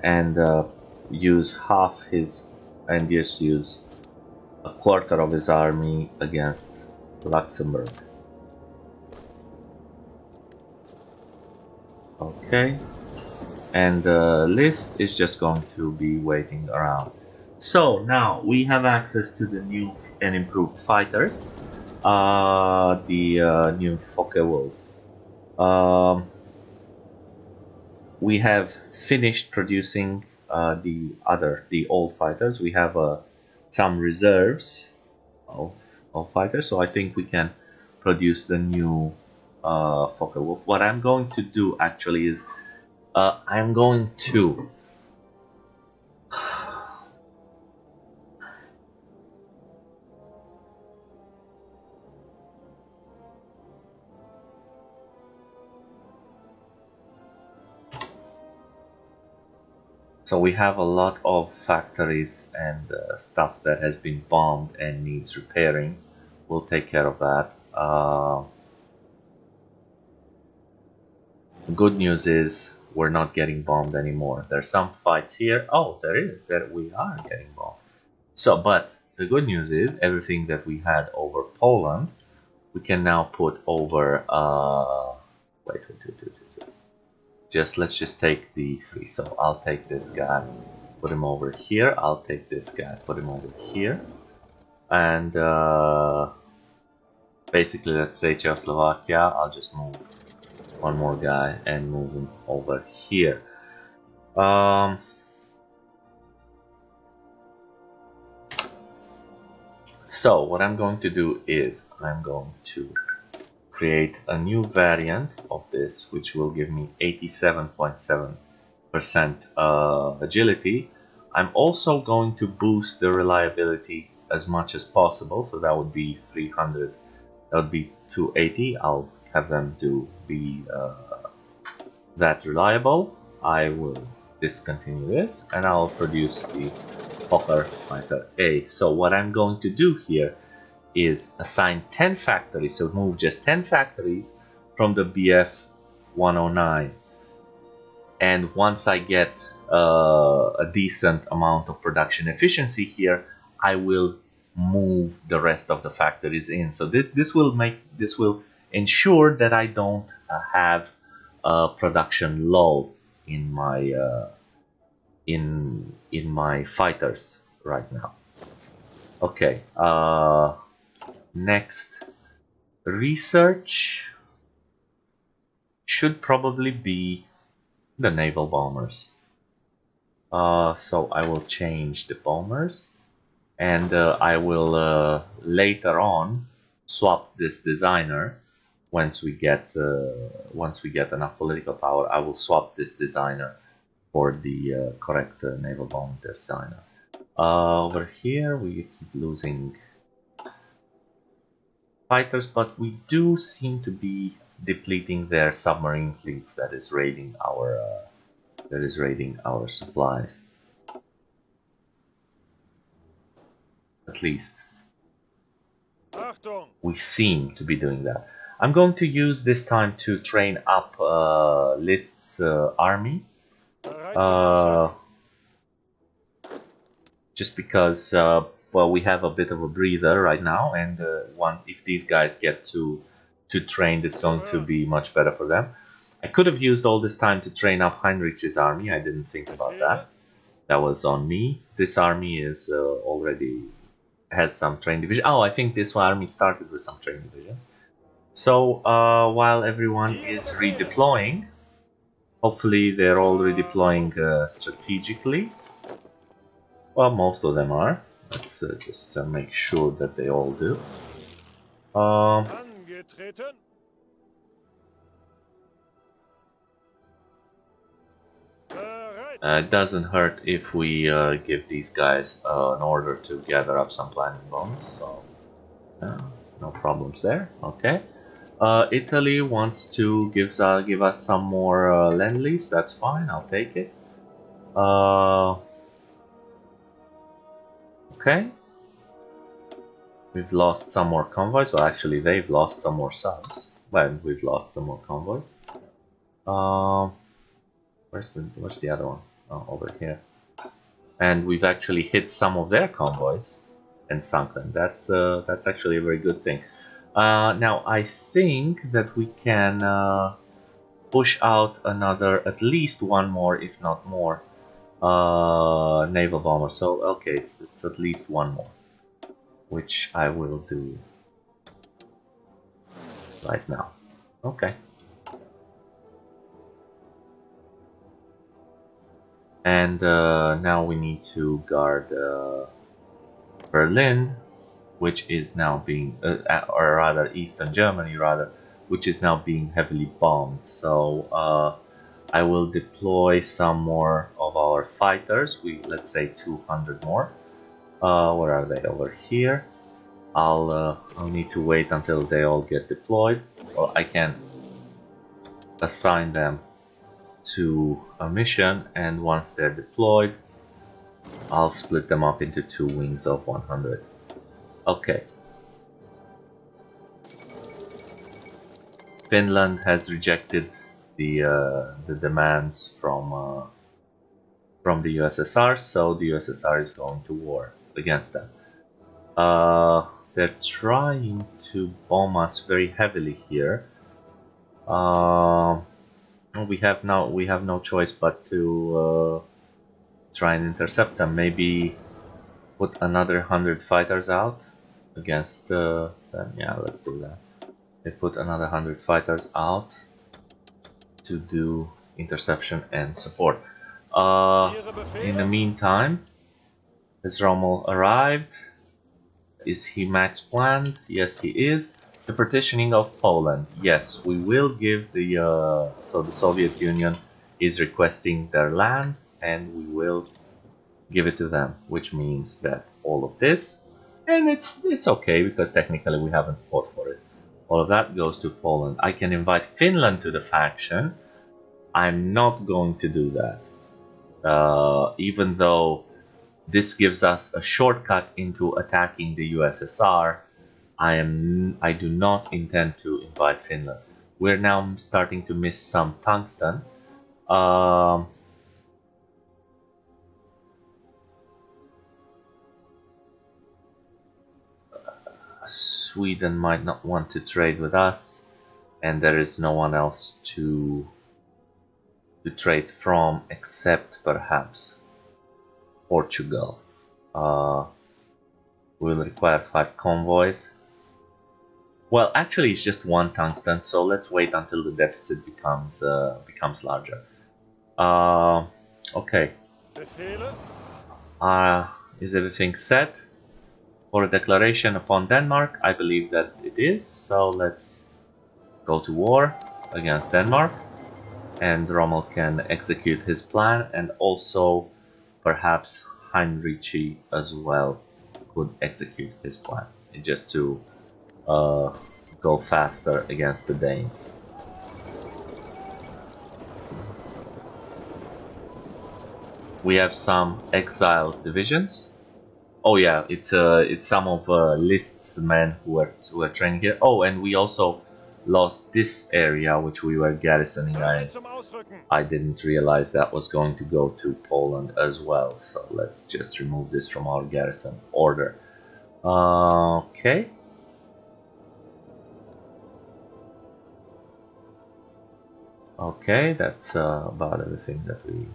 A: And use half his, and just use a quarter of his army against Luxembourg. Okay, and the list is just going to be waiting around. So now we have access to the new and improved fighters, the new Focke-Wulf. We have finished producing the old fighters. We have some reserves of fighters, so I think we can produce the new Focke-Wulf. What I'm going to do actually is I'm going to so we have a lot of factories and stuff that has been bombed and needs repairing. We'll take care of that. The good news is we're not getting bombed anymore. There's some fights here. Oh, there we are getting bombed. So, but the good news is everything that we had over Poland, we can now put over. Wait. Let's just take the three. So I'll take this guy, put him over here. I'll take this guy, put him over here, and basically, let's say Czechoslovakia. I'll just move one more guy and move him over here. So what I'm going to do is I'm going to create a new variant of this, which will give me 87.7% agility. I'm also going to boost the reliability as much as possible, so that would be 300, that would be 280. I'll have them be that reliable. I will discontinue this and I'll produce the Fokker Fighter A. So what I'm going to do here is assign 10 factories, so move just 10 factories from the BF 109. And once I get a decent amount of production efficiency here, I will move the rest of the factories in. So this will ensure that I don't have a production lull in my in my fighters right now. Okay. Next, research should probably be the naval bombers. So I will change the bombers, and I will later on swap this designer. Once we get enough political power, I will swap this designer for the correct naval bomber designer. Over here, we keep losing fighters, but we do seem to be depleting their submarine fleets that is raiding our supplies. At least we seem to be doing that. I'm going to use this time to train up List's army, just because well, we have a bit of a breather right now, and if these guys get to trained, it's going to be much better for them. I could have used all this time to train up Heinrich's army. I didn't think about that. That was on me. This army is already has some train division. Oh, I think this army started with some train divisions. So while everyone is redeploying, hopefully they're all redeploying strategically. Well, most of them are. Let's just make sure that they all do. It doesn't hurt if we give these guys an order to gather up some planning bonus, so no problems there. Okay. Italy wants to give us some more lend-lease. That's fine. I'll take it. Okay. We've lost some more convoys. Well, actually, they've lost some more subs. Well, we've lost some more convoys. Where's the other one? Oh, over here. And we've actually hit some of their convoys and sunk them. That's actually a very good thing. Now I think that we can push out another, at least one more, if not more, naval bomber. So okay, it's at least one more, which I will do right now. Okay. And now we need to guard Berlin, which is now being, or rather Eastern Germany rather, which is now being heavily bombed. So I will deploy some more of our fighters. Let's say 200 more. Where are they? Over here. I'll need to wait until they all get deployed, or I can assign them to a mission, and once they're deployed, I'll split them up into 2 wings of 100. Okay. Finland has rejected the demands from the USSR, so the USSR is going to war against them. They're trying to bomb us very heavily here. We have no choice but to try and intercept them. Maybe put another 100 fighters out against them. Yeah, let's do that. They put another 100 fighters out to do interception and support. In the meantime, has Rommel arrived? Is he max planned? Yes, he is. The partitioning of Poland. Yes, we will give the so the Soviet Union is requesting their land, and we will give it to them, which means that all of this, and it's okay because technically we haven't fought for it. All of that goes to Poland. I can invite Finland to the faction. I'm not going to do that, even though this gives us a shortcut into attacking the USSR. I do not intend to invite Finland. We're now starting to miss some tungsten. Sweden might not want to trade with us, and there is no one else to trade from except perhaps Portugal. We'll require 5 convoys. Well, actually, it's just 1 tungsten, so let's wait until the deficit becomes larger. Okay. Is everything set for a declaration upon Denmark? I believe that it is. So let's go to war against Denmark, and Rommel can execute his plan, and also perhaps Heinrichi as well could execute his plan, just to go faster against the Danes. We have some exiled divisions. Oh yeah, it's some of List's men who are training here. Oh, and we also lost this area which we were garrisoning. I didn't realize that was going to go to Poland as well. So let's just remove this from our garrison order. Okay. Okay, that's about everything that we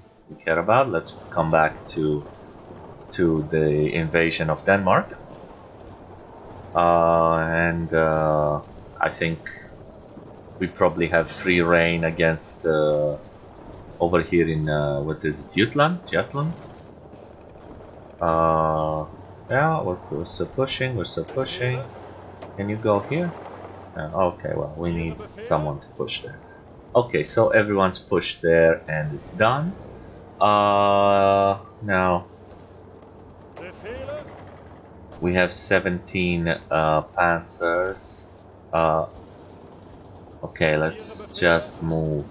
A: care about. Let's come back to the invasion of Denmark. I think we probably have free reign against over here in what is it, Jutland? Yeah, we're still pushing. Can you go here? Okay, well, we need someone to push there. Okay, so everyone's pushed there and it's done. Now we have 17 panzers. Okay, let's just move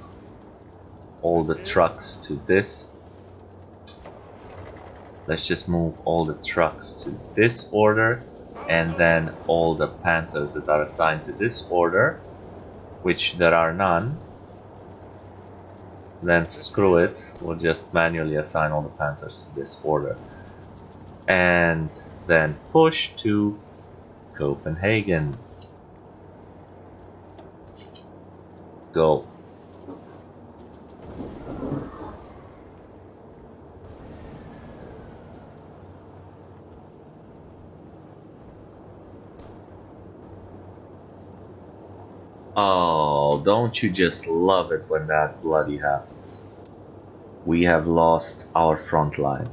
A: all the trucks to this. Let's just move all the trucks to this order, and then all the panzers that are assigned to this order, which there are none, then screw it, we'll just manually assign all the panzers to this order. And then push to Copenhagen. Go. Oh, don't you just love it when that bloody happens? We have lost our front line.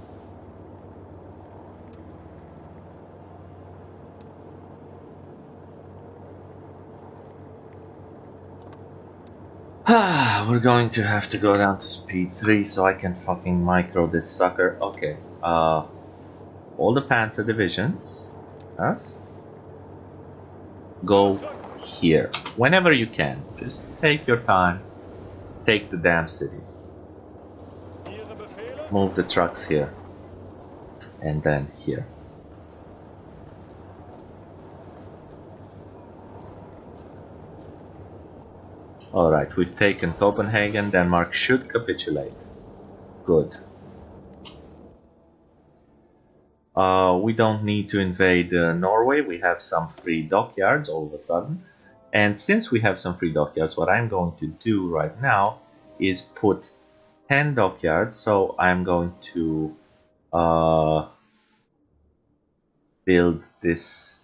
A: We're going to have to go down to speed 3 so I can fucking micro this sucker. Okay, all the Panzer divisions, yes, go here whenever you can. Just take your time, take the damn city, move the trucks here, and then here. Alright, we've taken Copenhagen. Denmark should capitulate. Good. We don't need to invade Norway. We have some free dockyards all of a sudden. And since we have some free dockyards, what I'm going to do right now is put 10 dockyards. So I'm going to build this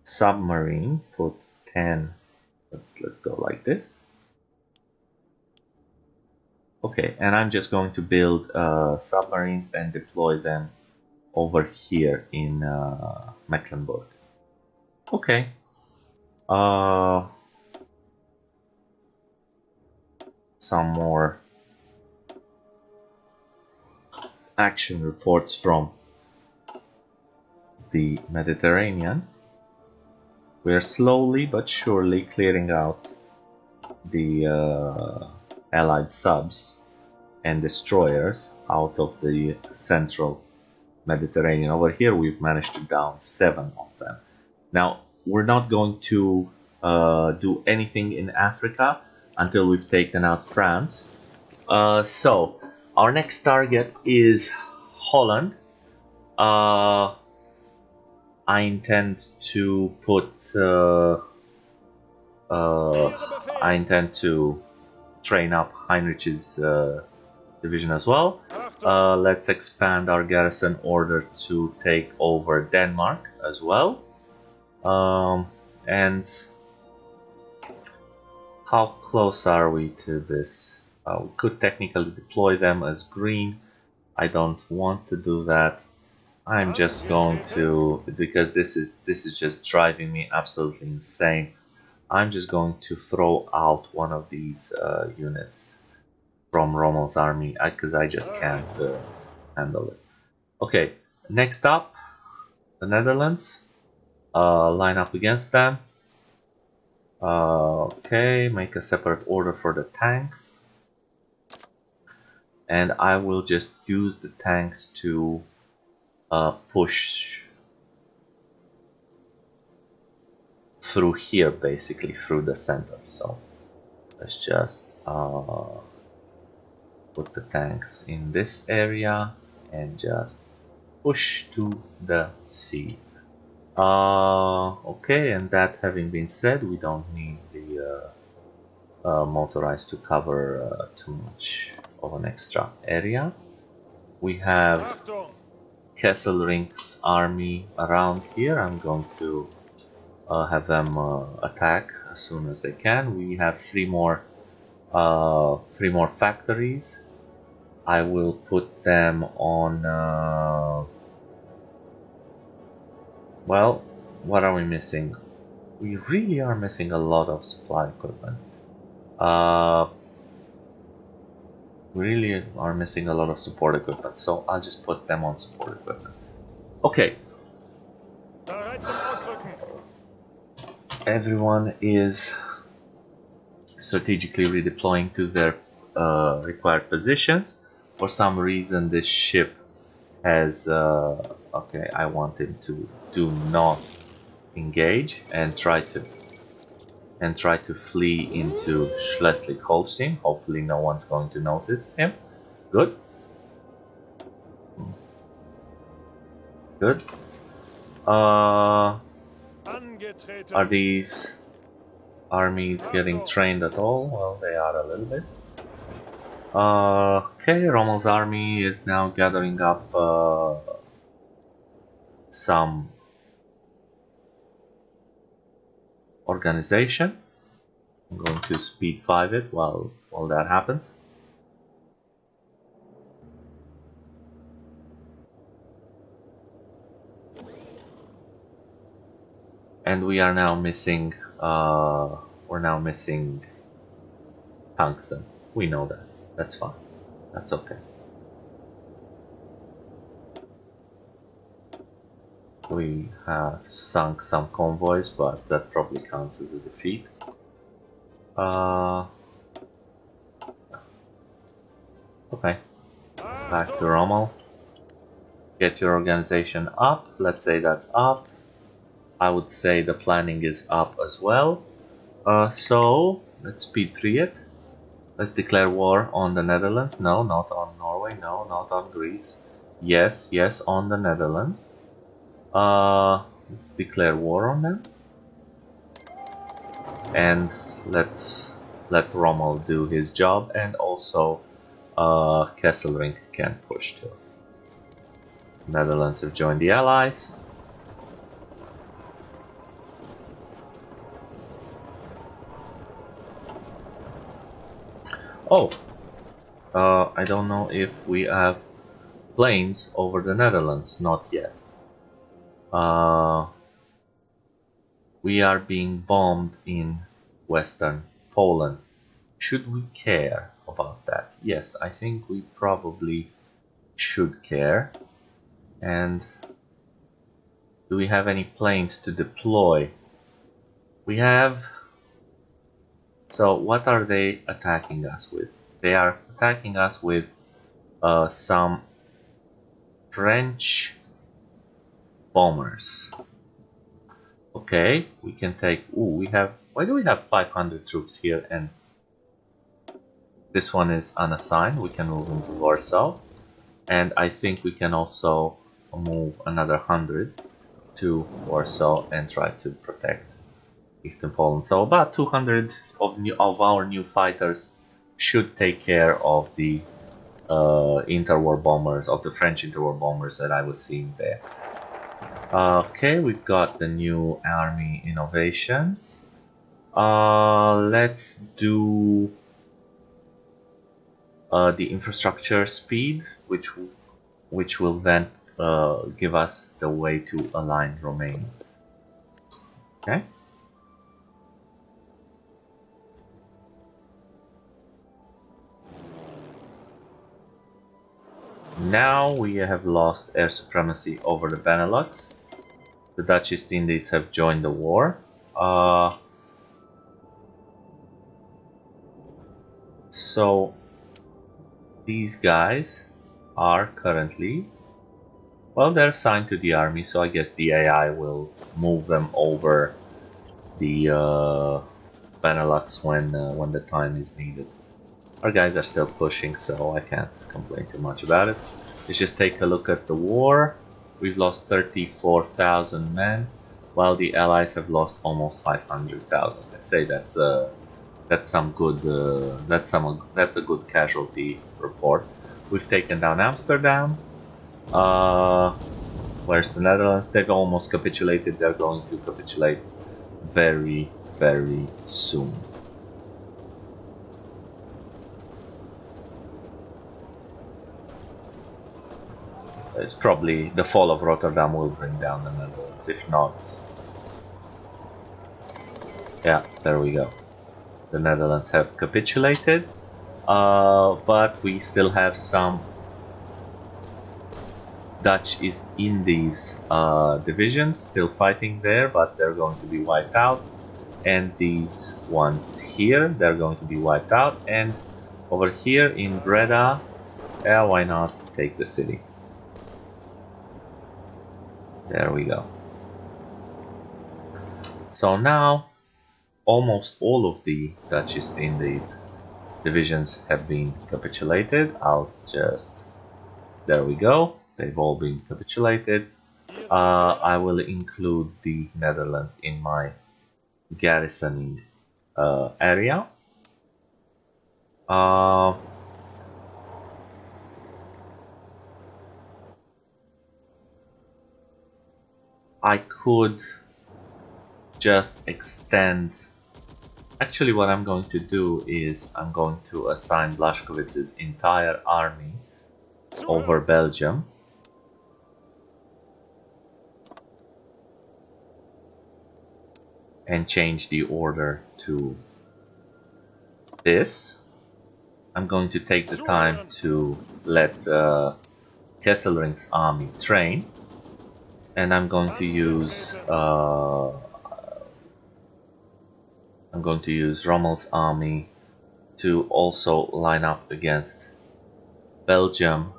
A: submarine. Put 10. Let's go like this. Okay, and I'm just going to build submarines and deploy them over here in Mecklenburg. Okay. Some more action reports from the Mediterranean. We're slowly but surely clearing out the Allied subs and destroyers out of the central Mediterranean. Over here we've managed to down 7 of them. Now we're not going to do anything in Africa until we've taken out France. So our next target is Holland. I intend to put I intend to train up Heinrich's division as well. Let's expand our garrison order to take over Denmark as well. And how close are we to this? We could technically deploy them as green. I don't want to do that. I'm just going to, because this is just driving me absolutely insane. I'm just going to throw out one of these units from Rommel's army because I just can't handle it. Okay, next up, the Netherlands. Line up against them. Okay, make a separate order for the tanks. And I will just use the tanks to push through here, basically through the center. So let's just put the tanks in this area and just push to the sea. Okay, and that having been said, we don't need the motorized to cover too much of an extra area. We have Kesselring's army around here. I'm going to have them attack as soon as they can. We have three more factories. I will put them on. Well, what are we missing? We really are missing a lot of supply equipment. We really are missing a lot of support equipment, so I'll just put them on support equipment. Okay. Everyone is strategically redeploying to their required positions. For some reason, this ship has okay, I want him to do not engage and try to flee into Schleswig-Holstein. Hopefully no one's going to notice him. Good. Good. Are these armies getting trained at all? Well, they are a little bit. Okay, Rommel's army is now gathering up some organization. I'm going to speed 5 it while that happens. And we are now missing tungsten. We know that. That's fine. That's okay. We have sunk some convoys, but that probably counts as a defeat. Okay. Back to Rommel. Get your organization up. Let's say that's up. I would say the planning is up as well. So let's speed 3 it. Let's declare war on the Netherlands. No, not on Norway. No, not on Greece. Yes, yes, on the Netherlands. Let's declare war on them. And let's let Rommel do his job, and also Kesselring can push too. Netherlands have joined the Allies. Oh, I don't know if we have planes over the Netherlands. Not yet. We are being bombed in Western Poland. Should we care about that? Yes, I think we probably should care. And do we have any planes to deploy? We have. So what are they attacking us with? They are attacking us with some French bombers. Okay, we can take. Ooh, we have. Why do we have 500 troops here? And this one is unassigned. We can move into Warsaw, and I think we can also move another 100 to Warsaw and try to protect Eastern Poland. So about 200 of our new fighters should take care of the interwar bombers, of the French interwar bombers that I was seeing there. Okay, we've got the new army innovations. Let's do the infrastructure speed, which will then give us the way to align Romania. Okay. Now we have lost air supremacy over the Benelux. The Dutch East Indies have joined the war. So these guys are currently, well, they're assigned to the army, so I guess the AI will move them over the Benelux when the time is needed. Our guys are still pushing, so I can't complain too much about it. Let's just take a look at the war. We've lost 34,000 men, while the Allies have lost almost 500,000. I'd say that's some good that's a good casualty report. We've taken down Amsterdam. Where's the Netherlands? They've almost capitulated. They're going to capitulate very, very soon. It's probably the fall of Rotterdam will bring down the Netherlands. If not, yeah, there we go. The Netherlands have capitulated, but we still have some Dutch East Indies divisions still fighting there, but they're going to be wiped out. And these ones here, they're going to be wiped out. And over here in Breda, yeah, why not take the city? There we go. So now almost all of the Dutch East Indies divisions have been capitulated. I'll just... There we go. They've all been capitulated. I will include the Netherlands in my garrisoning area. I could just extend... Actually, what I'm going to do is I'm going to assign Blaskowitz's entire army over Belgium. And change the order to this. I'm going to take the time to let Kesselring's army train. And I'm going to use Rommel's army to also line up against Belgium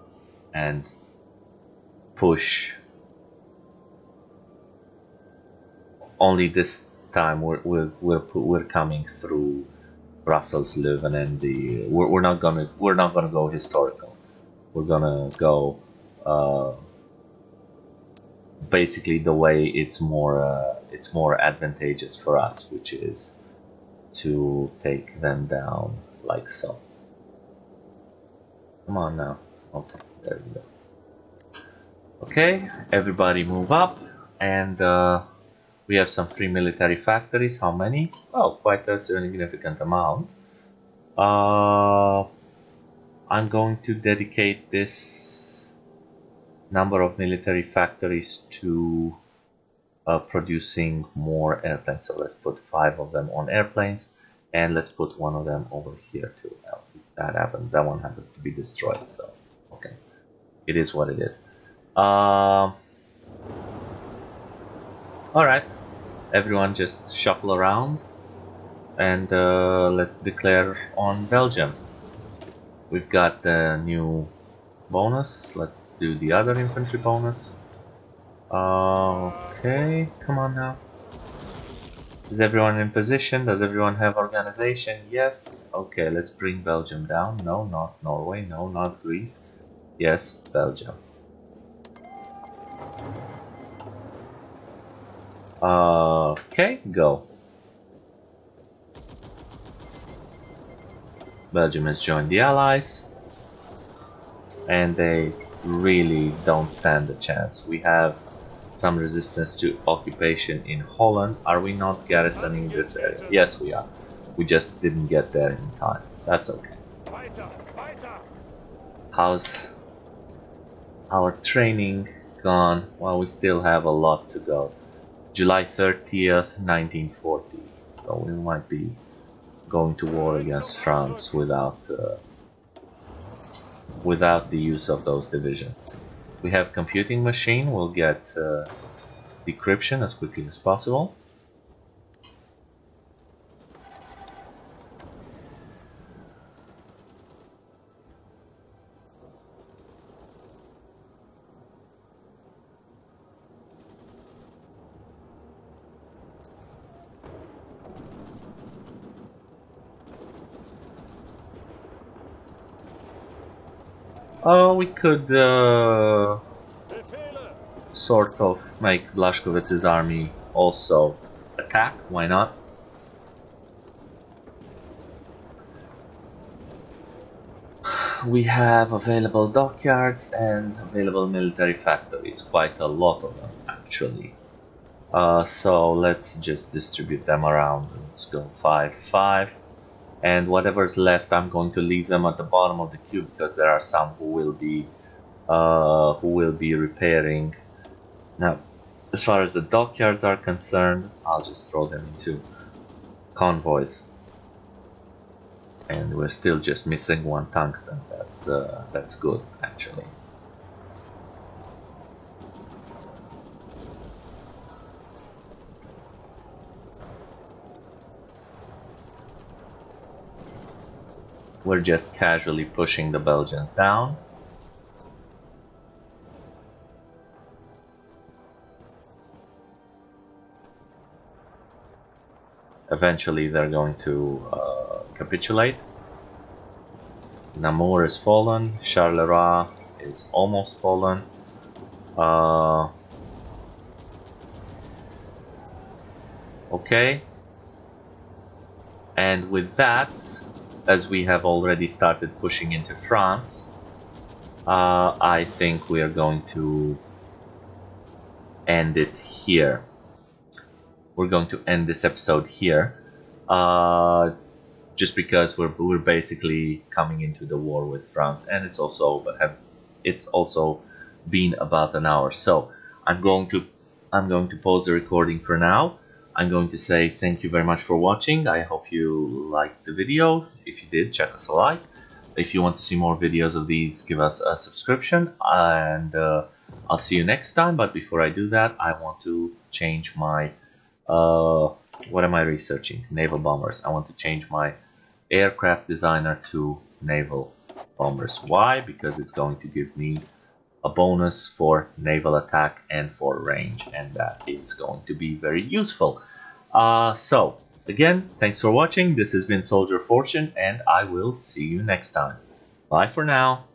A: and push. Only this time we're coming through Brussels, Leuven, and the we're not gonna go historical. We're gonna go basically the way it's more advantageous for us, which is to take them down like so. Come on now. Okay, there we go. Okay, everybody move up, and we have some free military factories. How many? Oh, quite a significant amount. I'm going to dedicate this number of military factories to producing more airplanes. So let's put 5 of them on airplanes, and let's put 1 of them over here too. At least that happens. That one happens to be destroyed. So okay, it is what it is. All right, everyone, just shuffle around, and let's declare on Belgium. We've got the new bonus. Let's do the other infantry bonus. Okay, come on now. Is everyone in position? Does everyone have organization? Yes. Okay, let's bring Belgium down. No, not Norway. No, not Greece. Yes, Belgium. Okay, go. Belgium has joined the Allies, and they really don't stand a chance. We have some resistance to occupation in Holland. Are we not garrisoning this area? Yes, we are. We just didn't get there in time. That's okay. How's our training gone? Well, we still have a lot to go. July 30th, 1940. So we might be going to war against France without the use of those divisions. We have computing machine. We'll get decryption as quickly as possible. Oh, we could sort of make Blaskowitz's army also attack. Why not? We have available dockyards and available military factories, quite a lot of them actually. So let's just distribute them around. Let's go 5-5. And whatever's left, I'm going to leave them at the bottom of the queue because there are some who will be repairing. Now, as far as the dockyards are concerned, I'll just throw them into convoys. And we're still just missing 1 tungsten. That's good, actually. We're just casually pushing the Belgians down. Eventually they're going to capitulate. Namur is fallen, Charleroi is almost fallen. Okay, and with that, as we have already started pushing into France, I think we are going to end it here. We're going to end this episode here, just because we're basically coming into the war with France, and it's also been about an hour. So I'm going to pause the recording for now. I'm going to say thank you very much for watching. I hope you liked the video. If you did, check us a like. If you want to see more videos of these, give us a subscription, and I'll see you next time. But before I do that, I want to change my what am I researching? Naval bombers. I want to change my aircraft designer to naval bombers. Why? Because it's going to give me a bonus for naval attack and for range, and that is going to be very useful. So again, thanks for watching. This has been Soldier Fortune, and I will see you next time. Bye for now.